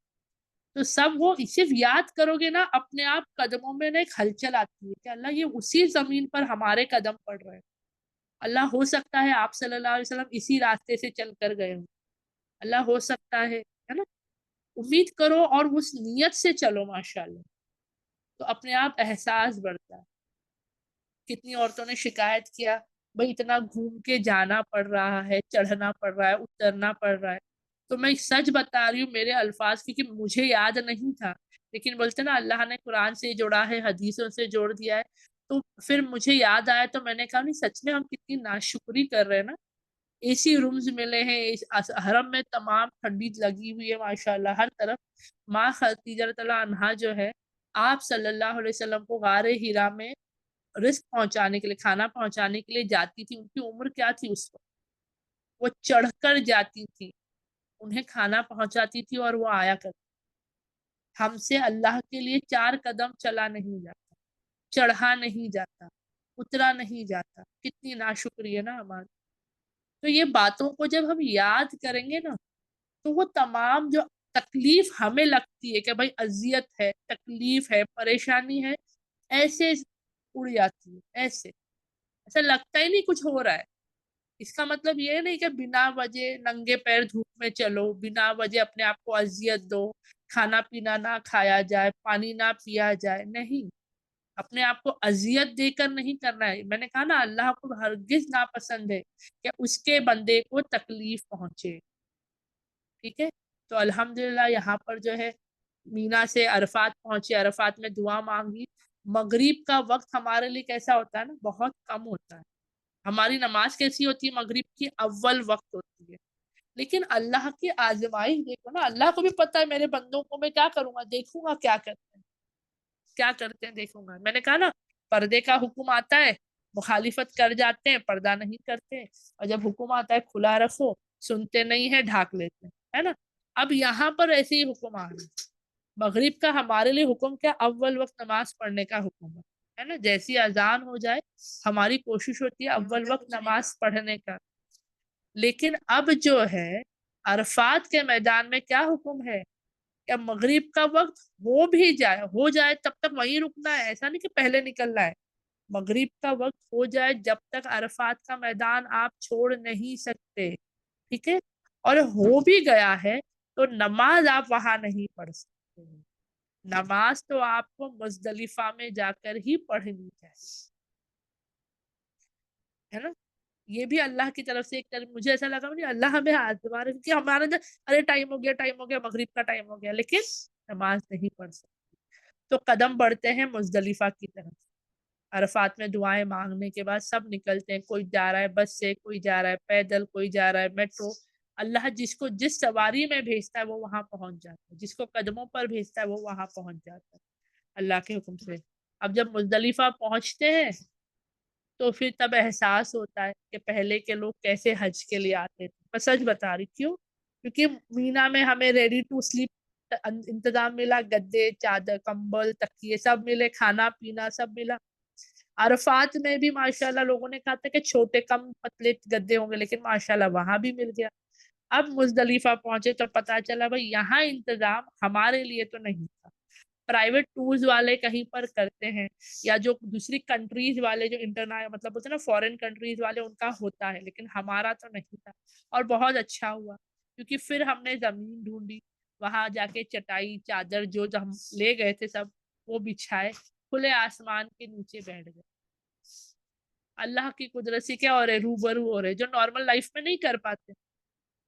تو سب وہ صرف یاد کرو گے نا اپنے آپ قدموں میں ایک ہلچل آتی ہے کہ اللہ یہ اسی زمین پر ہمارے قدم پڑ رہے ہیں، اللہ ہو سکتا ہے آپ صلی اللہ علیہ وسلم اسی راستے سے چل کر گئے ہوں، اللہ ہو سکتا ہے نا؟ امید کرو اور اس نیت سے چلو ماشاءاللہ، تو اپنے آپ احساس بڑھتا ہے۔ کتنی عورتوں نے شکایت کیا بھائی اتنا گھوم کے جانا پڑ رہا ہے، چڑھنا پڑ رہا ہے، اترنا پڑ رہا ہے، تو میں سچ بتا رہی ہوں میرے الفاظ کیونکہ مجھے یاد نہیں تھا، لیکن بولتے نا اللہ نے قرآن سے جوڑا ہے، حدیثوں سے جوڑ دیا ہے، تو پھر مجھے یاد آیا تو میں نے کہا نہیں سچ میں ہم کتنی ناشکری کر رہے ہیں نا، اے سی رومز ملے ہیں، حرم میں تمام ٹھنڈی لگی ہوئی ہے ماشاءاللہ ہر طرف، ماں خدیجہ رضی اللہ عنہا جو ہے آپ صلی اللہ علیہ وسلم کو غار ہرا میں رزق پہنچانے کے لیے، کھانا پہنچانے کے لیے جاتی تھی، ان کی عمر کیا تھی اس وقت، وہ چڑھ کر جاتی تھی، انہیں کھانا پہنچاتی تھی اور وہ آیا کرتی، ہم سے اللہ کے لیے 4 قدم چلا نہیں جاتا، چڑھا نہیں جاتا، اترا نہیں جاتا، کتنی ناشکری ہے نا ہماری۔ تو یہ باتوں کو جب ہم یاد کریں گے نا تو وہ تمام جو تکلیف ہمیں لگتی ہے کہ بھائی اذیت ہے، تکلیف ہے، پریشانی ہے، ایسے اڑ جاتی ہے، ایسا لگتا ہی نہیں کچھ ہو رہا ہے۔ اس کا مطلب یہ نہیں کہ بنا وجہ ننگے پیر دھوپ میں چلو، بنا وجہ اپنے آپ کو اذیت دو، کھانا پینا نہ کھایا جائے، پانی نہ پیا جائے، نہیں، اپنے آپ کو اذیت دے کر نہیں کرنا ہے۔ میں نے کہا نا اللہ کو ہرگز ناپسند ہے کہ اس کے بندے کو تکلیف پہنچے، ٹھیک ہے؟ تو الحمدللہ یہاں پر جو ہے مینا سے عرفات پہنچے، عرفات میں دعا مانگی، مغرب کا وقت ہمارے لیے کیسا ہوتا ہے نا، بہت کم ہوتا ہے، ہماری نماز کیسی ہوتی ہے مغرب کی، اول وقت ہوتی ہے، لیکن اللہ کی آزمائش دیکھو نا، اللہ کو بھی پتا ہے میرے بندوں کو میں کیا کروں گا، دیکھوں گا کیا کرتے ہیں، کیا کرتے ہیں دیکھوں گا۔ میں نے کہا نا پردے کا حکم آتا ہے مخالفت کر جاتے ہیں، پردہ نہیں کرتے، اور جب حکم آتا ہے کھلا رکھو سنتے نہیں ہے، ڈھانک لیتے ہیں، ہے نا؟ اب یہاں پر ایسے ہی حکم آ رہے ہیں، مغرب کا ہمارے لیے حکم کیا، اول وقت نماز پڑھنے کا حکم ہے نا، جیسی اذان ہو جائے ہماری کوشش ہوتی ہے اول وقت نماز پڑھنے کا، لیکن اب جو ہے عرفات کے میدان میں کیا حکم ہے کہ مغرب کا وقت ہو بھی جائے، ہو جائے تب تک وہیں رکنا ہے، ایسا نہیں کہ پہلے نکلنا ہے، مغرب کا وقت ہو جائے جب تک عرفات کا میدان آپ چھوڑ نہیں سکتے، ٹھیک ہے، اور ہو بھی گیا ہے تو نماز آپ وہاں نہیں پڑھ سکتے، نماز تو آپ کو مزدلفہ میں جا کر ہی پڑھنی ہے نا۔ یہ بھی اللہ کی طرف سے ایک طرف مجھے ایسا لگا مجھے اللہ ہمیں آزما رہا ہے کہ ہمارا ارے ٹائم ہو گیا مغرب کا ٹائم ہو گیا، لیکن نماز نہیں پڑھ سکتے، تو قدم بڑھتے ہیں مزدلفہ کی طرف۔ عرفات میں دعائیں مانگنے کے بعد سب نکلتے ہیں، کوئی جا رہا ہے بس سے، کوئی جا رہا ہے پیدل، کوئی جا رہا ہے میٹرو۔ اللہ جس کو جس سواری میں بھیجتا ہے وہ وہاں پہنچ جاتا ہے، جس کو قدموں پر بھیجتا ہے وہ وہاں پہنچ جاتا ہے اللہ کے حکم سے۔ اب جب مزدلفہ پہنچتے ہیں تو پھر تب احساس ہوتا ہے کہ پہلے کے لوگ کیسے حج کے لیے آتے تھے۔ میں سچ بتا رہی، کیوں؟ کیونکہ مینا میں ہمیں ریڈی ٹو سلیپ انتظام ملا، گدے، چادر، کمبل، تکیے سب ملے، کھانا پینا سب ملا۔ عرفات میں بھی ماشاءاللہ لوگوں نے کہا تھا کہ چھوٹے کم پتلے گدے ہوں گے، لیکن ماشاءاللہ وہاں بھی مل گیا۔ اب مزدلفہ پہنچے تو پتا چلا بھائی یہاں انتظام ہمارے لیے تو نہیں تھا، پرائیویٹ ٹورز والے کہیں پر کرتے ہیں، یا جو دوسری کنٹریز والے جو مطلب ہوتا ہے نا فورن کنٹریز والے، ان کا ہوتا ہے، لیکن ہمارا تو نہیں تھا۔ اور بہت اچھا ہوا کیونکہ پھر ہم نے زمین ڈھونڈی، وہاں جا کے چٹائی چادر جو ہم لے گئے تھے سب وہ بچھائے، کھلے آسمان کے نیچے بیٹھ گئے۔ اللہ کی قدرت سے کیا ہو رہے، روبرو ہو رہے، جو نارمل لائف میں نہیں کر پاتے۔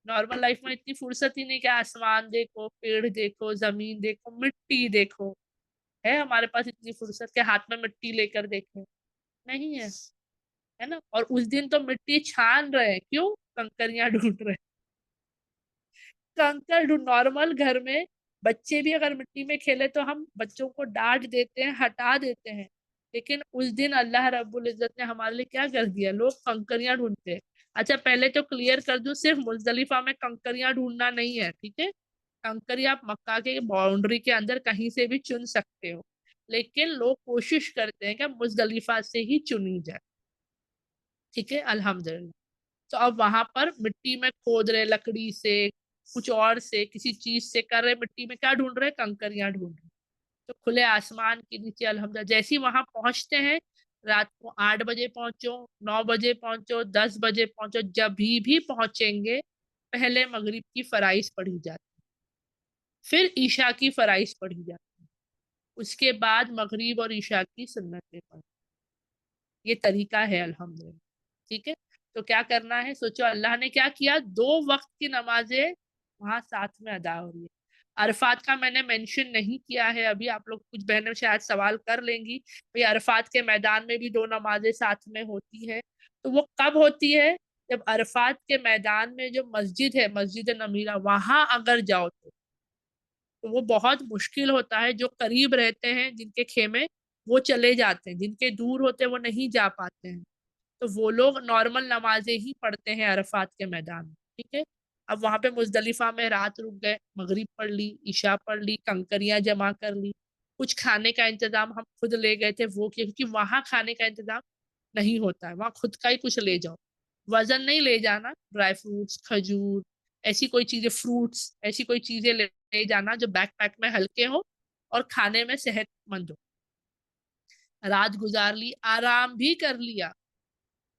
نارمل لائف میں اتنی فرصت ہی نہیں کہ آسمان دیکھو، پیڑ دیکھو، زمین دیکھو، مٹی دیکھو، ہے ہمارے پاس اتنی فرصت کہ ہاتھ میں مٹی لے کر دیکھیں؟ نہیں ہے نا۔ اور اس دن تو مٹی چھان رہے ہیں، کیوں؟ کنکریاں ڈھونڈ رہے، کنکر ڈھونڈ۔ نارمل گھر میں بچے بھی اگر مٹی میں کھیلے تو ہم بچوں کو ڈانٹ دیتے ہیں، ہٹا دیتے ہیں، لیکن اس دن اللہ رب العزت نے ہمارے لیے کیا کر دیا، لوگ کنکریاں ڈھونڈتے ہیں۔ اچھا پہلے تو کلیئر کر دوں، صرف مزدلفہ میں کنکریاں ڈھونڈنا نہیں ہے، ٹھیک ہے، کنکریاں آپ مکہ کے باؤنڈری کے اندر کہیں سے بھی چن سکتے ہو، لیکن لوگ کوشش کرتے ہیں کہ مزدلفہ سے ہی چنی جائے، ٹھیک ہے، الحمدللہ۔ تو اب وہاں پر مٹی میں کھود رہے، لکڑی سے، کچھ اور سے، کسی چیز سے کر رہے، مٹی میں کیا ڈھونڈ رہے، کنکریاں ڈھونڈ رہے، تو کھلے آسمان کے نیچے الحمدللہ۔ جیسے وہاں پہنچتے ہیں، رات کو 8 بجے پہنچو، 9 بجے پہنچو، 10 بجے پہنچو، جب بھی پہنچیں گے پہلے مغرب کی فرائض پڑھی جاتی، پھر عشاء کی فرائض پڑھی جاتی، اس کے بعد مغرب اور عشاء کی سنتیں پڑھی۔ یہ طریقہ ہے الحمدللہ، ٹھیک ہے۔ تو کیا کرنا ہے، سوچو اللہ نے کیا کیا، 2 وقت کی نمازیں وہاں ساتھ میں ادا ہو رہی ہے۔ عرفات کا میں نے مینشن نہیں کیا ہے ابھی، آپ لوگ کچھ بہنیں شاید سوال کر لیں گی بھئی عرفات کے میدان میں بھی 2 نمازیں ساتھ میں ہوتی ہے، تو وہ کب ہوتی ہے، جب عرفات کے میدان میں جو مسجد ہے، مسجد نمیرہ، وہاں اگر جاؤ تو وہ بہت مشکل ہوتا ہے، جو قریب رہتے ہیں جن کے خیمے وہ چلے جاتے ہیں، جن کے دور ہوتے ہیں وہ نہیں جا پاتے ہیں، تو وہ لوگ نارمل نمازیں ہی پڑھتے ہیں عرفات کے میدان میں، ٹھیک ہے۔ اب وہاں پہ مزدلفہ میں رات رک گئے، مغرب پڑھ لی، عشاء پڑھ لی، کنکریاں جمع کر لی، کچھ کھانے کا انتظام ہم خود لے گئے تھے وہ کیا، کیونکہ وہاں کھانے کا انتظام نہیں ہوتا ہے، وہاں خود کا ہی کچھ لے جاؤ، وزن نہیں لے جانا، ڈرائی فروٹس، کھجور، ایسی کوئی چیزیں، فروٹس، ایسی کوئی چیزیں لے جانا جو بیک پیک میں ہلکے ہو اور کھانے میں صحت مند ہو۔ رات گزار لی، آرام بھی کر لیا۔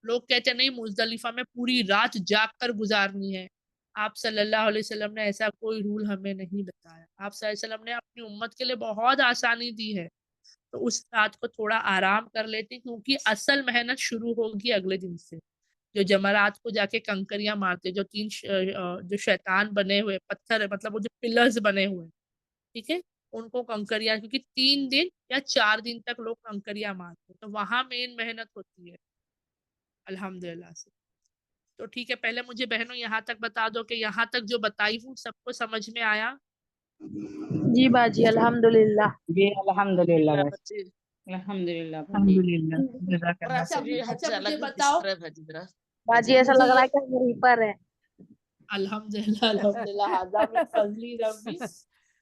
لوگ کہتے نہیں مزدلفہ میں پوری رات جاگ کر گزارنی ہے، آپ صلی اللہ علیہ وسلم نے ایسا کوئی رول ہمیں نہیں بتایا۔ آپ صلی اللہ علیہ وسلم نے اپنی امت کے لیے بہت آسانی دی ہے، تو اس رات کو تھوڑا آرام کر لیتے، کیونکہ اصل محنت شروع ہوگی اگلے دن سے۔ جو جمرات کو جا کے کنکریاں مارتے، جو 3 جو شیطان بنے ہوئے پتھر ہے، مطلب وہ جو پلرز بنے ہوئے، ٹھیک ہے، ان کو کنکریاں، کیونکہ 3 دن یا 4 دن تک لوگ کنکریاں مارتے، تو وہاں مین محنت ہوتی ہے الحمدللہ سے۔ تو ٹھیک ہے، پہلے مجھے بہنوں یہاں تک بتا دو کہ یہاں تک جو بتائی ہوں سب کو سمجھ میں آیا؟ جی باجی الحمدللہ۔ جی الحمدللہ جی الحمدللہ الحمدللہ جزاک اللہ اچھا خیر۔ اچھا مجھے بتاؤ، باجی ایسا مجھے لگ رہا یہ ہے کہ ہم یہیں پر ہیں۔ الحمدللہ الحمدللہ ھذا من فضل ربی،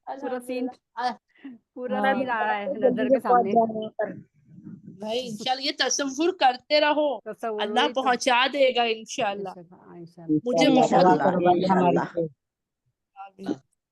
پورا سین الحمدللہ۔ پورا میں سین آ رہا ہے جلدی نظر سے کے پہنچ سامنے، جائیں یہاں پر۔ نہیں انشاءاللہ یہ تصور کرتے رہو، تصور اللہ وہی تو، پہنچا دے گا انشاءاللہ۔ انشاءاللہ مجھے انشاءاللہ بہت دعا کرو باجی ہماری سے۔ آمین۔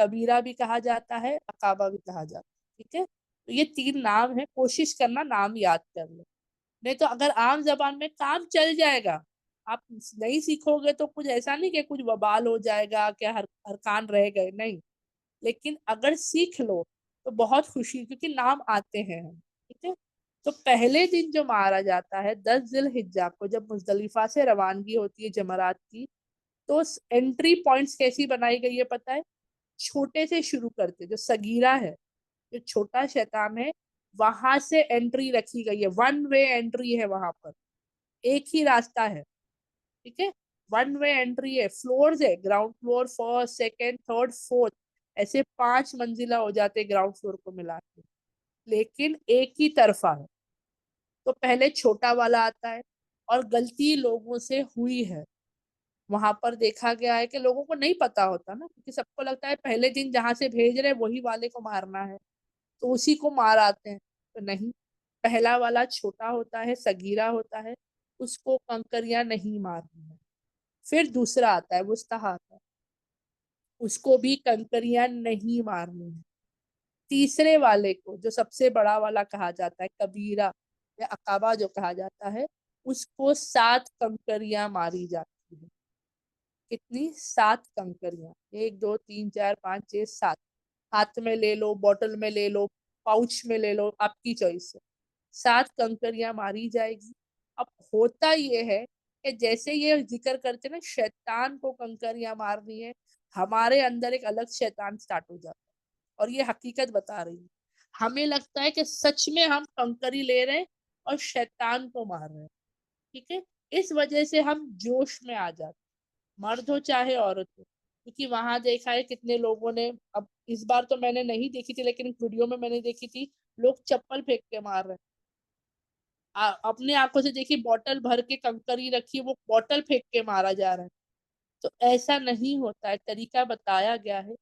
کبیرہ بھی کہا جاتا ہے، عقابہ بھی کہا جاتا ہے، ٹھیک ہے؟ تو یہ 3 نام ہے، کوشش کرنا نام یاد کر لو، نہیں تو اگر عام زبان میں کام چل جائے گا، آپ نہیں سیکھو گے تو کچھ ایسا نہیں کہ کچھ وبال ہو جائے گا کہ ہر کان رہ گئے، نہیں، لیکن اگر سیکھ لو تو بہت خوشی، کیونکہ نام آتے ہیں، ٹھیک ہے؟ تو پہلے دن جو مارا جاتا ہے 10 ذی الحجہ کو، جب مزدلفہ سے روانگی ہوتی ہے جمرات کی، تو انٹری پوائنٹس کیسی بنائی گئی ہے پتہ ہے؟ چھوٹے سے شروع کرتے، جو صغیرہ ہے، جو چھوٹا شیطان ہے، وہاں سے انٹری رکھی گئی ہے، 1 وے انٹری ہے، وہاں پر ایک ہی راستہ ہے، ٹھیک ہے؟ 1 وے انٹری ہے، فلورز ہے، ground floor, first, second, third, fourth, ایسے 5 منزلہ ہو جاتے گراؤنڈ فلور کو ملا کے، لیکن ایک ہی طرفہ ہے۔ تو پہلے چھوٹا والا آتا ہے، اور غلطی لوگوں سے ہوئی ہے، وہاں پر دیکھا گیا ہے کہ لوگوں کو نہیں پتا ہوتا نا، کیونکہ سب کو لگتا ہے پہلے دن جہاں سے بھیج رہے وہی والے کو مارنا ہے، تو اسی کو مار آتے ہیں، تو نہیں، پہلا والا چھوٹا ہوتا ہے، صغیرہ ہوتا ہے، اس کو کنکریاں نہیں مارنی ہے۔ پھر دوسرا آتا ہے، وسطیٰ آتا ہے، اس کو بھی کنکریاں نہیں مارنی ہے۔ تیسرے والے کو، جو سب سے بڑا والا کہا جاتا ہے، کبیرہ یا عقابہ جو کہا جاتا ہے، اس کو 7 کنکریاں ماری جاتی ہیں۔ کتنی؟ 7 کنکریاں، 1 2 3 4 5 6 7، ہاتھ میں لے لو، بوٹل میں لے لو، پاؤچ میں لے لو، آپ کی چوائس ہے، 7 کنکریاں ماری جائے گی۔ اب ہوتا یہ ہے کہ جیسے یہ ذکر کرتے نا شیطان کو کنکریاں مارنی ہے، ہمارے اندر ایک الگ شیطان سٹارٹ ہو جاتا ہے، اور یہ حقیقت بتا رہی ہے، ہمیں لگتا ہے کہ سچ میں ہم کنکری لے رہے ہیں اور شیطان کو مار رہے ہیں، ٹھیک ہے؟ اس وجہ سے ہم جوش میں آ جاتے ہیں، مرد ہو چاہے عورت ہو، کیونکہ وہاں دیکھا ہے کتنے لوگوں نے، اب اس بار تو میں نے نہیں دیکھی تھی لیکن ایک ویڈیو میں نے دیکھی تھی، لوگ چپل پھینک کے مار رہے ہیں، اپنے آنکھوں سے دیکھی، بوٹل بھر کے کنکری رکھی، وہ بوٹل پھینک کے مارا جا رہا ہے، تو ایسا نہیں ہوتا ہے، طریقہ بتایا گیا ہے،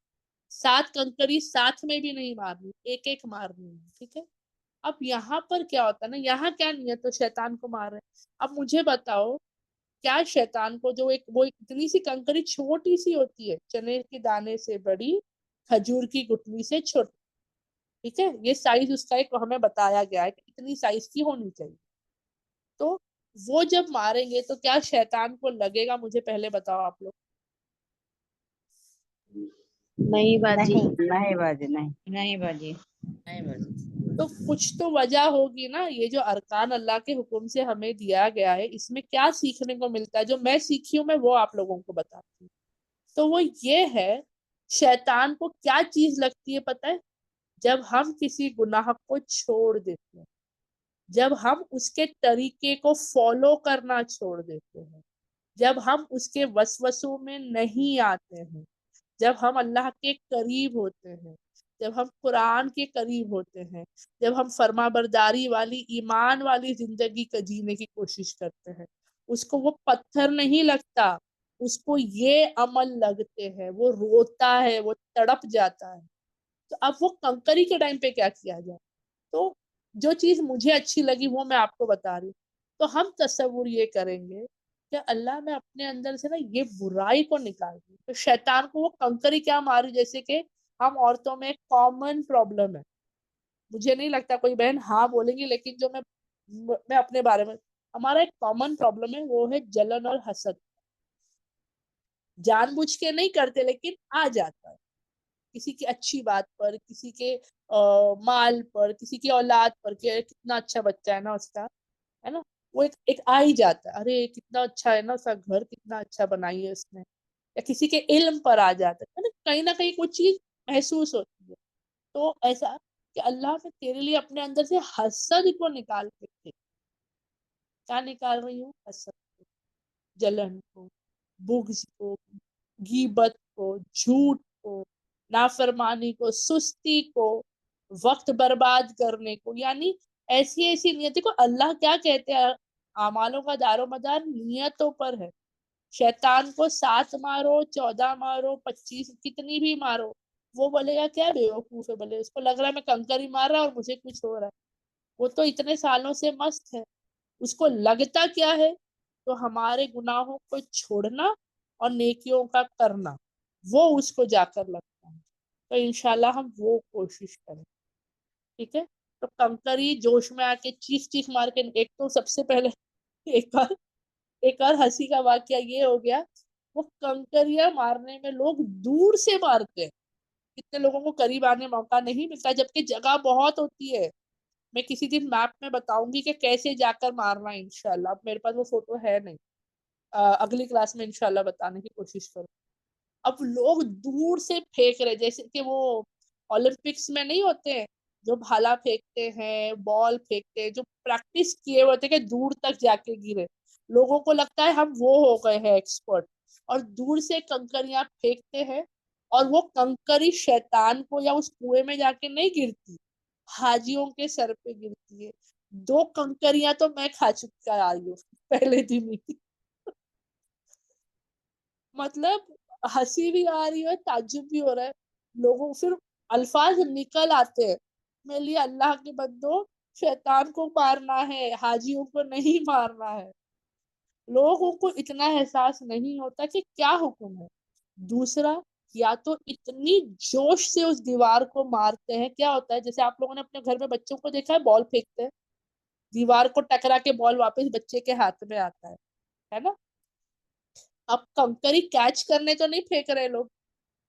7 کنکری ساتھ میں بھی نہیں مارنی، ایک ایک مارنی ہے، ٹھیک ہے؟ اب یہاں پر کیا ہوتا ہے نا، یہاں کیا نیت تو شیطان کو مار رہے ہیں، اب مجھے بتاؤ کیا شیطان کو، جو وہ اتنی سی کنکری چھوٹی سی ہوتی ہے، چنے کے دانے سے بڑی، کھجور کی گٹلی سے چھوٹی، ٹھیک ہے؟ یہ سائز اس کا ایک ہمیں بتایا گیا ہے کہ اتنی سائز کی ہونی چاہیے، تو وہ جب ماریں گے تو کیا شیطان کو لگے گا؟ مجھے پہلے بتاؤ آپ لوگ۔ نہیں باجی، نہیں باجی، نہیں نہیں باجی، نہیں باجی، تو کچھ تو وجہ ہوگی نا، یہ جو ارکان اللہ کے حکم سے ہمیں دیا گیا ہے، اس میں کیا سیکھنے کو ملتا ہے؟ جو میں سیکھی ہوں میں وہ آپ لوگوں کو بتاتی ہوں، تو وہ یہ ہے، شیطان کو کیا چیز لگتی ہے پتہ ہے؟ جب ہم کسی گناہ کو چھوڑ دیتے ہیں، جب ہم اس کے طریقے کو فالو کرنا چھوڑ دیتے ہیں، جب ہم اس کے وسوسوں میں نہیں آتے ہیں، جب ہم اللہ کے قریب ہوتے ہیں، جب ہم قرآن کے قریب ہوتے ہیں، جب ہم فرما برداری والی ایمان والی زندگی کا جینے کی کوشش کرتے ہیں، اس کو وہ پتھر نہیں لگتا، اس کو یہ عمل لگتے ہیں، وہ روتا ہے، وہ تڑپ جاتا ہے، تو اب وہ کنکری کے ٹائم پہ کیا کیا جائے؟ تو جو چیز مجھے اچھی لگی وہ میں آپ کو بتا رہی ہوں، تو ہم تصور یہ کریں گے کہ اللہ میں اپنے اندر سے نا یہ برائی کو نکال دوں، تو شیطان کو وہ کنکری کیا ماری، جیسے کہ ہم عورتوں میں ایک کامن پرابلم ہے، مجھے نہیں لگتا کوئی بہن ہاں بولیں گی، لیکن جو میں اپنے بارے میں، ہمارا ایک کامن پرابلم ہے، وہ ہے جلن اور حسد، جان بوجھ کے نہیں کرتے لیکن آ جاتا ہے، کسی کی اچھی بات پر، کسی کے مال پر، کسی کی اولاد پر، کہ کتنا اچھا بچہ ہے نا اس کا، ہے نا، وہ ایک آ ہی جاتا ہے، ارے کتنا اچھا ہے نا اس کا گھر، کتنا اچھا بنائی ہے اس نے، یا کسی کے علم پر آ جاتا ہے نا، کہیں نہ کہیں کوئی چیز محسوس ہوتی ہے، تو ایسا کہ اللہ میں تیرے لیے اپنے اندر سے حسد کو نکال کے دے، کیا نکال رہی ہوں؟ حسد کو، جلن کو، بغض کو، غیبت کو، جھوٹ کو، نافرمانی کو، سستی کو، وقت برباد کرنے کو، یعنی ایسی ایسی نیتیں کو اللہ کیا کہتے ہیں؟ اعمالوں کا دار و مدار نیتوں پر ہے، شیطان کو 7 مارو، 14 مارو، 25 کتنی بھی مارو، وہ بولے گا کیا بیوقوف ہے، بولے اس کو لگ رہا ہے میں کنکر ہی مار رہا اور مجھے کچھ ہو رہا ہے، وہ تو اتنے سالوں سے مست ہے، اس کو لگتا کیا ہے؟ تو ہمارے گناہوں کو چھوڑنا اور نیکیوں کا کرنا، وہ اس کو جا کر لگتا ہے، تو انشاءاللہ ہم وہ کوشش کریں. ٹھیک ہے. تو کنکری جوش میں آ کے چیخ مار کے, ایک تو سب سے پہلے ایک اور ہنسی کا واقعہ یہ ہو گیا, وہ کنکریاں مارنے میں لوگ دور سے مارتے ہیں, کتنے لوگوں کو قریب آنے موقع نہیں ملتا, جبکہ جگہ بہت ہوتی ہے. میں کسی دن میپ میں بتاؤں گی کہ کیسے جا کر مارنا ہے انشاءاللہ. اب میرے پاس وہ فوٹو ہے نہیں, اگلی کلاس میں انشاءاللہ بتانے کی کوشش کروں. اب لوگ دور سے پھینک رہے, جیسے کہ وہ اولمپکس میں نہیں ہوتے ہیں جو بھالا پھینکتے ہیں, بال پھینکتے ہیں, جو پریکٹس کیے ہوتے ہیں کہ دور تک جا کے گرے. لوگوں کو لگتا ہے ہم وہ ہو گئے ہیں ایکسپرٹ, اور دور سے کنکریاں پھینکتے ہیں, اور وہ کنکری شیطان کو یا اس کنویں میں جا کے نہیں گرتی, حاجیوں کے سر پہ گرتی ہے. 2 کنکریاں تو میں کھا چکا آئی ہوں پہلے دن ہی. مطلب ہنسی بھی آ رہی ہے, تعجب بھی ہو رہا ہے. لوگوں پھر الفاظ نکل آتے ہیں, میرے لیے اللہ کے بندو شیطان کو مارنا ہے, حاجیوں کو نہیں مارنا ہے. لوگوں کو اتنا احساس نہیں ہوتا کہ کیا حکم ہے. دوسرا, یا تو اتنی جوش سے اس دیوار کو مارتے ہیں, کیا ہوتا ہے جیسے آپ لوگوں نے اپنے گھر میں بچوں کو دیکھا ہے بال پھینکتے ہیں, دیوار کو ٹکرا کے بال واپس بچے کے ہاتھ میں آتا ہے نا. اب کنکری کیچ کرنے تو نہیں پھینک رہے لوگ,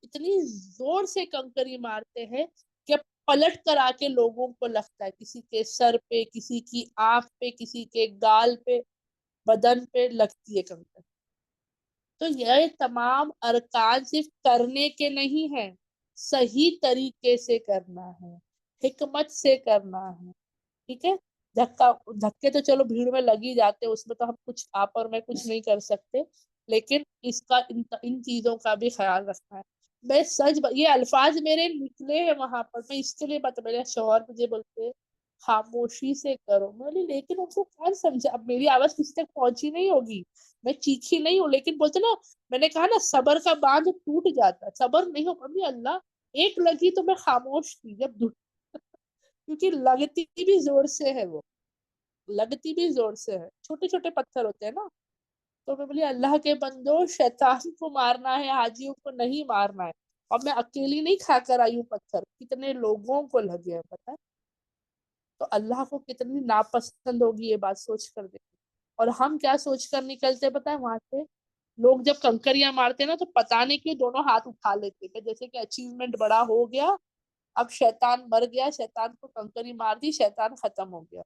اتنی زور سے کنکری مارتے ہیں کہ پلٹ کر آ کے لوگوں کو لگتا ہے, کسی کے سر پہ, کسی کی آنکھ پہ, کسی کے گال پہ, بدن پہ لگتی ہے کنکر. تو یہ تمام ارکان صرف کرنے کے نہیں ہیں, صحیح طریقے سے کرنا ہے, حکمت سے کرنا ہے. ٹھیک ہے. دھکے تو چلو بھیڑ میں لگ ہی جاتے, اس میں تو ہم کچھ آپ اور میں کچھ نہیں کر سکتے, لیکن اس کا ان چیزوں کا بھی خیال رکھنا ہے. میں سچ یہ الفاظ میرے نکلے ہیں وہاں پر, میں اس کے لیے میرے شوہر مجھے بولتے خاموشی سے کرو. میں بولی لیکن ان کو کون سمجھا, اب میری آواز کسی تک پہنچی نہیں ہوگی, میں چیخی نہیں ہوں, لیکن بولتے نا, میں نے کہا نا صبر کا باندھ ٹوٹ جاتا ہے, صبر نہیں ہو. ممی اللہ ایک لگی تو میں خاموش تھی, جب کیونکہ لگتی بھی زور سے ہے, وہ لگتی بھی زور سے ہے, چھوٹے چھوٹے پتھر ہوتے ہیں نا. تو میں بولی اللہ کے بندو شیطان کو مارنا ہے, حاجیوں کو نہیں مارنا ہے. اور میں اکیلی نہیں کھا کر آئی ہوں پتھر, کتنے لوگوں کو لگے ہیں پتہ ہے. تو اللہ کو کتنی ناپسند ہوگی یہ بات سوچ کر دیکھیں. اور ہم کیا سوچ کر نکلتے پتہ ہے وہاں سے, لوگ جب کنکریاں مارتے نا تو پتا نہیں کیوں دونوں ہاتھ اٹھا لیتے کہ جیسے کہ اچیومنٹ بڑا ہو گیا, اب شیطان مر گیا, شیطان کو کنکری مار دی, شیطان ختم ہو گیا.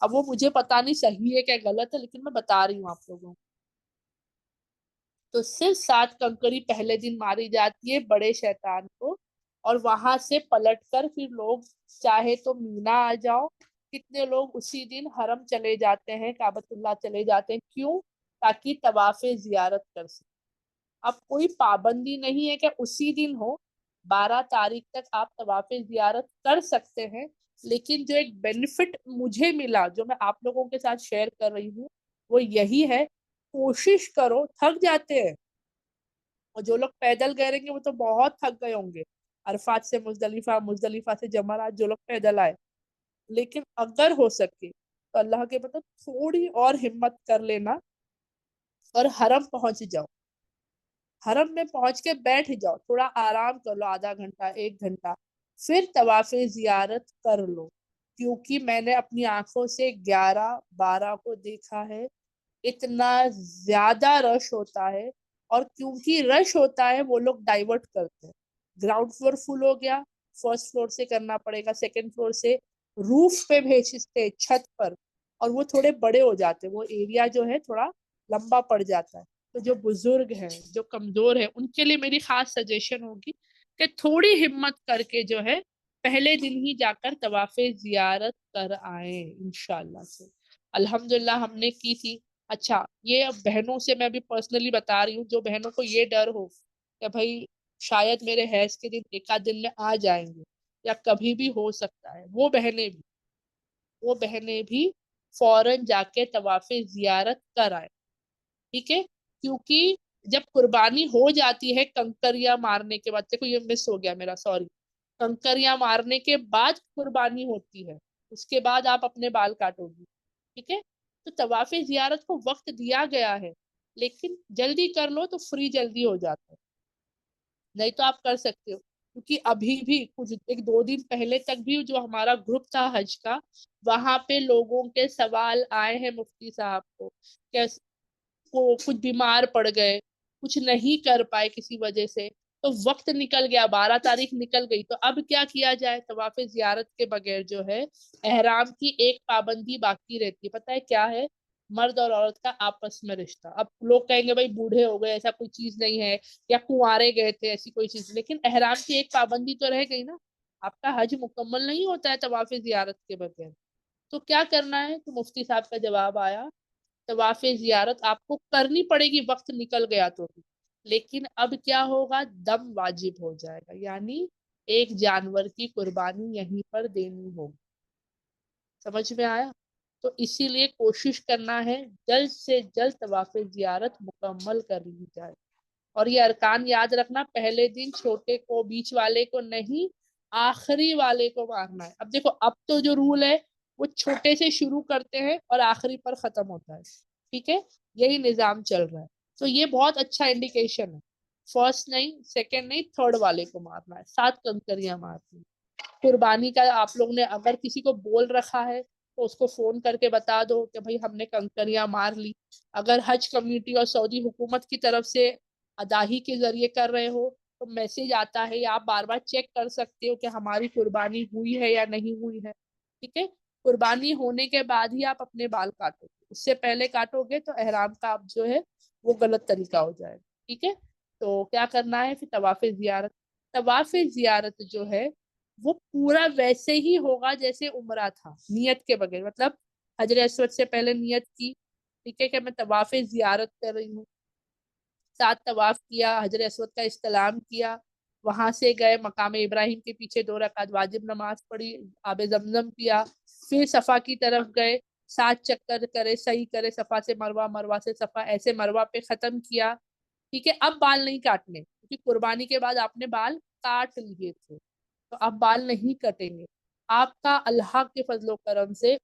اب وہ مجھے پتا نہیں صحیح ہے کیا غلط ہے, لیکن میں بتا رہی ہوں آپ لوگوں کو. تو صرف 7 کنکری پہلے دن ماری جاتی ہے بڑے شیطان کو, اور وہاں سے پلٹ کر پھر لوگ چاہے تو مینا آ جاؤ. کتنے لوگ اسی دن حرم چلے جاتے ہیں, کعبۃ اللہ چلے جاتے ہیں, کیوں؟ تاکہ طواف زیارت کر سکیں. اب کوئی پابندی نہیں ہے کہ اسی دن ہو, 12 تاریخ تک آپ طواف زیارت کر سکتے ہیں. لیکن جو ایک بینیفٹ مجھے ملا, جو میں آپ لوگوں کے ساتھ شیئر کر رہی ہوں, وہ یہی ہے, کوشش کرو. تھک جاتے ہیں, اور جو لوگ پیدل گئے رہیں گے وہ تو بہت تھک گئے ہوں گے, عرفات سے مزدلفہ, مزدلفہ سے جمرات, جو لوگ پیدل آئے. لیکن اگر ہو سکے تو اللہ کے مطلب تھوڑی اور ہمت کر لینا, اور حرم پہنچ جاؤ. حرم میں پہنچ کے بیٹھ جاؤ, تھوڑا آرام کر لو, آدھا گھنٹہ 1 گھنٹہ, پھر طواف زیارت کر لو. کیونکہ میں نے اپنی آنکھوں سے 11-12 کو دیکھا ہے, اتنا زیادہ رش ہوتا ہے. اور کیونکہ رش ہوتا ہے وہ لوگ ڈائیورٹ کرتے ہیں, گراؤنڈ فلور فل ہو گیا, فرسٹ فلور سے کرنا پڑے گا, سیکنڈ فلور سے روف پہ بھیجتے, چھت پر, اور وہ تھوڑے بڑے ہو جاتے, وہ ایریا جو ہے تھوڑا لمبا پڑ جاتا ہے. تو جو بزرگ ہیں, جو کمزور ہیں, ان کے لیے میری خاص سجیشن ہوگی کہ تھوڑی ہمت کر کے جو ہے پہلے دن ہی جا کر طواف زیارت کر آئیں انشاءاللہ سے. الحمدللہ ہم نے کی تھی. اچھا, یہ بہنوں سے میں بھی پرسنلی بتا رہی ہوں, جو بہنوں کو یہ ڈر ہو کہ بھائی شاید میرے حیض کے دن 1 آدھ دن میں آ جائیں گے, یا کبھی بھی ہو سکتا ہے, وہ بہنیں بھی فوراً جا کے طواف زیارت کر آئے. ٹھیک ہے. کیونکہ جب قربانی ہو جاتی ہے کنکریاں مارنے کے بعد, دیکھو یہ مس ہو گیا میرا, سوری, کنکریاں مارنے کے بعد قربانی ہوتی ہے, اس کے بعد آپ اپنے بال کاٹو گی. ٹھیک ہے. تو طواف زیارت کو وقت دیا گیا ہے, لیکن جلدی کر لو تو فری جلدی ہو جاتا ہے, نہیں تو آپ کر سکتے ہو. کیونکہ ابھی بھی کچھ 1-2 دن پہلے تک بھی جو ہمارا گروپ تھا حج کا، وہاں پہ لوگوں کے سوال آئے ہیں مفتی صاحب کو کہ کچھ بیمار پڑ گئے، کچھ نہیں کر پائے کسی وجہ سے، تو وقت نکل گیا، 12 تاریخ نکل گئی، تو اب کیا کیا جائے؟ طواف زیارت کے بغیر جو ہے احرام کی ایک پابندی باقی رہتی ہے، پتہ ہے کیا ہے؟ مرد اور عورت کا آپس میں رشتہ. اب لوگ کہیں گے بھائی بوڑھے ہو گئے، ایسا کوئی چیز نہیں ہے، یا کنوارے گئے تھے، ایسی کوئی چیز، لیکن احرام کی ایک پابندی تو رہ گئی نا. آپ کا حج مکمل نہیں ہوتا ہے طواف زیارت کے بغیر. تو کیا کرنا ہے؟ تو مفتی صاحب کا جواب آیا، طواف زیارت آپ کو کرنی پڑے گی، وقت نکل گیا تو بھی، لیکن اب کیا ہوگا؟ دم واجب ہو جائے گا، یعنی ایک جانور کی قربانی یہیں پر دینی ہوگی. سمجھ میں آیا؟ تو اسی لیے کوشش کرنا ہے جلد سے جلد طواف زیارت مکمل کر لی جائے. اور یہ ارکان یاد رکھنا، پہلے دن چھوٹے کو، بیچ والے کو نہیں، آخری والے کو مارنا ہے. اب دیکھو، اب تو جو رول ہے وہ چھوٹے سے شروع کرتے ہیں اور آخری پر ختم ہوتا ہے، ٹھیک ہے؟ یہی نظام چل رہا ہے. تو یہ بہت اچھا انڈیکیشن ہے. فرسٹ نہیں، سیکنڈ نہیں، تھرڈ والے کو مارنا ہے. 7 کنکریاں مارنی. قربانی کا آپ لوگ نے اگر کسی کو بول رکھا ہے تو اس کو فون کر کے بتا دو کہ بھائی ہم نے کنکریاں مار لی. اگر حج کمیٹی اور سعودی حکومت کی طرف سے اداہی کے ذریعے کر رہے ہو تو میسج آتا ہے، یا آپ بار بار چیک کر سکتے ہو کہ ہماری قربانی ہوئی ہے یا نہیں ہوئی ہے. ٹھیک ہے؟ قربانی ہونے کے بعد ہی آپ اپنے بال کاٹو گے، اس سے پہلے کاٹو گے تو احرام کا آپ جو ہے وہ غلط طریقہ ہو جائے گا. ٹھیک ہے؟ تو کیا کرنا ہے پھر؟ طواف زیارت. طواف زیارت جو ہے وہ پورا ویسے ہی ہوگا جیسے عمرہ تھا، نیت کے بغیر. مطلب حجر اسود سے پہلے نیت کی، ٹھیک ہے، کہ میں طواف زیارت کر رہی ہوں، 7 طواف کیا، حجر اسود کا استلام کیا، وہاں سے گئے مقام ابراہیم کے پیچھے 2 رکعت واجب نماز پڑھی، آب زمزم پیا، پھر صفا کی طرف گئے، 7 چکر کرے، صحیح کرے، صفا سے مروہ، مروہ سے صفا، ایسے مروہ پہ ختم کیا. ٹھیک ہے؟ اب بال نہیں کاٹنے، کیونکہ قربانی کے بعد آپ نے بال کاٹ لیے تھے، تو اب بال نہیں کٹیں گے. آپ کا اللہ کے فضل و کرم سے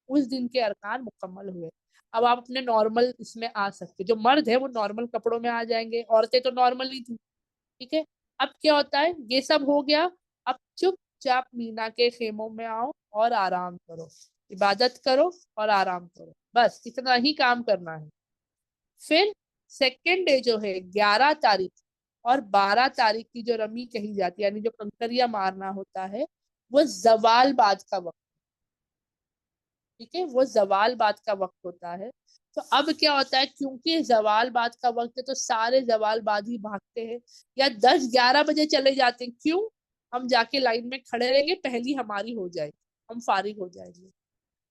اس دن کے ارکان مکمل ہوئے. اب آپ اپنے نارمل اس میں آ سکتے. جو مرد ہے وہ نارمل کپڑوں میں آ جائیں گے، عورتیں تو نارمل ہی تھی. ٹھیک ہے؟ اب کیا ہوتا ہے؟ یہ سب ہو گیا. اب چپ چاپ مینا کے خیموں میں آؤ اور آرام کرو، عبادت کرو اور آرام کرو، بس اتنا ہی کام کرنا ہے. پھر سیکنڈ ڈے جو ہے 11 تاریخ اور 12 تاریخ کی جو رمی کہی جاتی ہے، یعنی جو کنکریاں مارنا ہوتا ہے، وہ زوال بعد کا وقت. ٹھیک ہے؟ وہ زوال بعد کا وقت ہوتا ہے. تو اب کیا ہوتا ہے؟ کیونکہ زوال بعد کا وقت ہے تو سارے زوال بعد ہی بھاگتے ہیں، یا 10-11 بجے چلے جاتے ہیں. کیوں؟ ہم جا کے لائن میں کھڑے رہیں گے، پہلی ہماری ہو جائے گی، ہم فارغ ہو جائیں گے.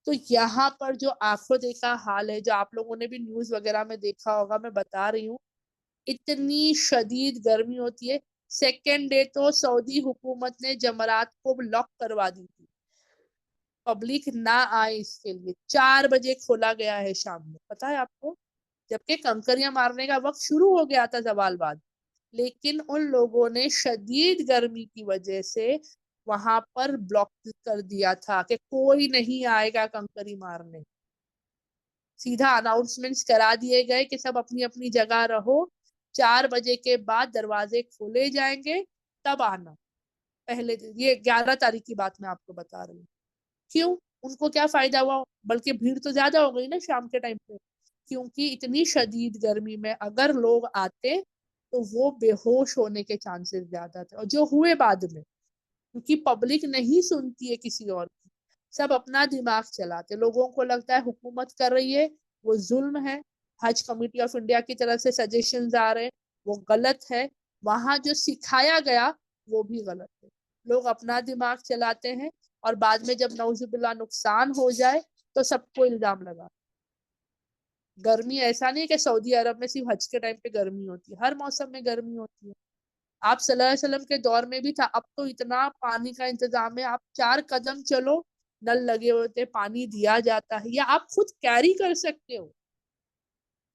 تو یہاں پر جو آنکھوں دیکھا حال ہے، جو آپ لوگوں نے بھی نیوز وغیرہ میں دیکھا ہوگا، میں بتا رہی ہوں، اتنی شدید گرمی ہوتی ہے. سیکنڈ ڈے تو سعودی حکومت نے جمرات کو لاک کروا دی تھی، پبلک نہ آئے اس کے لیے. 4 بجے کھولا گیا ہے شام میں، پتا ہے آپ کو، جبکہ کنکریاں مارنے کا وقت شروع ہو گیا تھا زوال بعد. لیکن ان لوگوں نے شدید گرمی کی وجہ سے وہاں پر بلاک کر دیا تھا کہ کوئی نہیں آئے گا کنکری مارنے. سیدھا اناؤنسمنٹس کرا دیے گئے کہ سب اپنی اپنی جگہ رہو، 4 بجے کے بعد دروازے کھولے جائیں گے، تب آنا. پہلے یہ 11 تاریخ کی بات میں آپ کو بتا رہی ہوں. کیوں؟ ان کو کیا فائدہ ہوا؟ بلکہ بھیڑ تو زیادہ ہو گئی نا شام کے ٹائم پہ، کیونکہ اتنی شدید گرمی میں اگر لوگ آتے تو وہ بے ہوش ہونے کے چانسز زیادہ تھے، اور جو ہوئے بعد میں، کیونکہ پبلک نہیں سنتی ہے کسی اور کی، سب اپنا دماغ چلاتے. لوگوں کو لگتا ہے حکومت کر رہی ہے وہ ظلم ہے، حج کمیٹی آف انڈیا کی طرف سے سجیشنز آ رہے ہیں وہ غلط ہے، وہاں جو سکھایا گیا وہ بھی غلط ہے. لوگ اپنا دماغ چلاتے ہیں اور بعد میں جب نعوذ باللہ نقصان ہو جائے تو سب کو الزام لگا. گرمی ایسا نہیں کہ سعودی عرب میں صرف حج کے ٹائم پہ گرمی ہوتی ہے، ہر موسم میں گرمی ہوتی ہے. آپ صلی اللہ علیہ وسلم کے دور میں بھی تھا. اب تو اتنا پانی کا انتظام ہے، آپ 4 قدم چلو نل لگے ہوتے، پانی دیا جاتا ہے، یا آپ خود کیری کر سکتے ہو.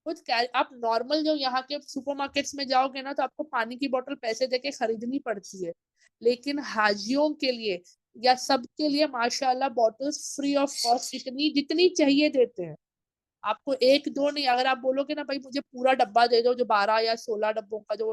خود آپ نارمل جو یہاں کے سپر مارکیٹس میں جاؤ گے نا تو آپ کو پانی کی بوتل پیسے دے کے خریدنی پڑتی ہے، لیکن حاجیوں کے لیے یا سب کے لیے ماشاءاللہ بوٹلز فری آف کاسٹ جتنی چاہیے دیتے ہیں. آپ کو 1-2 نہیں، اگر آپ بولو گے نا بھائی مجھے پورا ڈبہ دے دو جو 12 یا 16 ڈبوں کا جو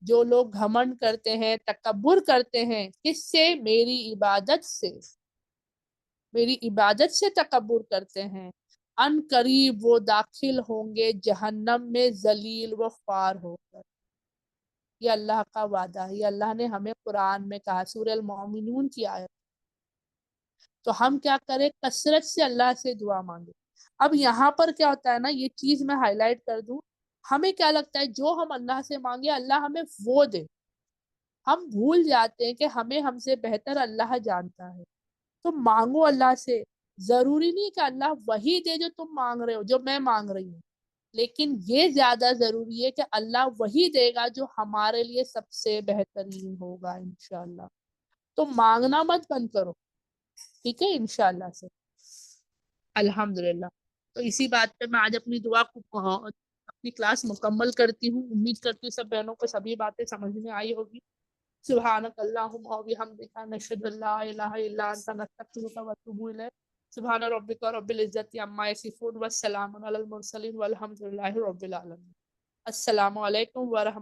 جو لوگ گھمنڈ کرتے ہیں، تکبر کرتے ہیں، کس سے؟ میری عبادت سے، میری عبادت سے تکبر کرتے ہیں، ان قریب وہ داخل ہوں گے جہنم میں ذلیل و خوار ہو کر۔ یہ اللہ کا وعدہ ہے، یہ اللہ نے ہمیں قرآن میں کہا، سورہ المومنون کی آیت۔ تو ہم کیا کریں؟ کثرت سے اللہ سے دعا مانگے۔ اب یہاں پر کیا ہوتا ہے نا، یہ چیز میں ہائی لائٹ کر دوں، ہمیں کیا لگتا ہے جو ہم اللہ سے مانگے اللہ ہمیں وہ دے، ہم بھول جاتے ہیں کہ ہمیں ہم سے بہتر اللہ جانتا ہے۔ تو مانگو اللہ سے، ضروری نہیں کہ اللہ وہی دے جو تم مانگ رہے ہو، جو میں مانگ رہی ہوں، لیکن یہ زیادہ ضروری ہے کہ اللہ وہی دے گا جو ہمارے لیے سب سے بہترین ہوگا انشاءاللہ۔ تو مانگنا مت بند کرو، ٹھیک ہے، انشاءاللہ سے۔ الحمدللہ۔ تو اسی بات پہ میں آج اپنی دعا کو اپنی کلاس مکمل کرتی ہوں۔ امید کرتی ہوں سب بہنوں کو سبھی باتیں سمجھ میں آئی ہوگی۔ سبحانک اللہم و بحمدک، نشہد ان لا الہ الا انت، نستغفرک و نتوب الیک۔ سبحان ربک رب العزت عما یصفون والسلام علی المرسلین والحمد للہ رب العالمین۔ السلام علیکم ورحمۃ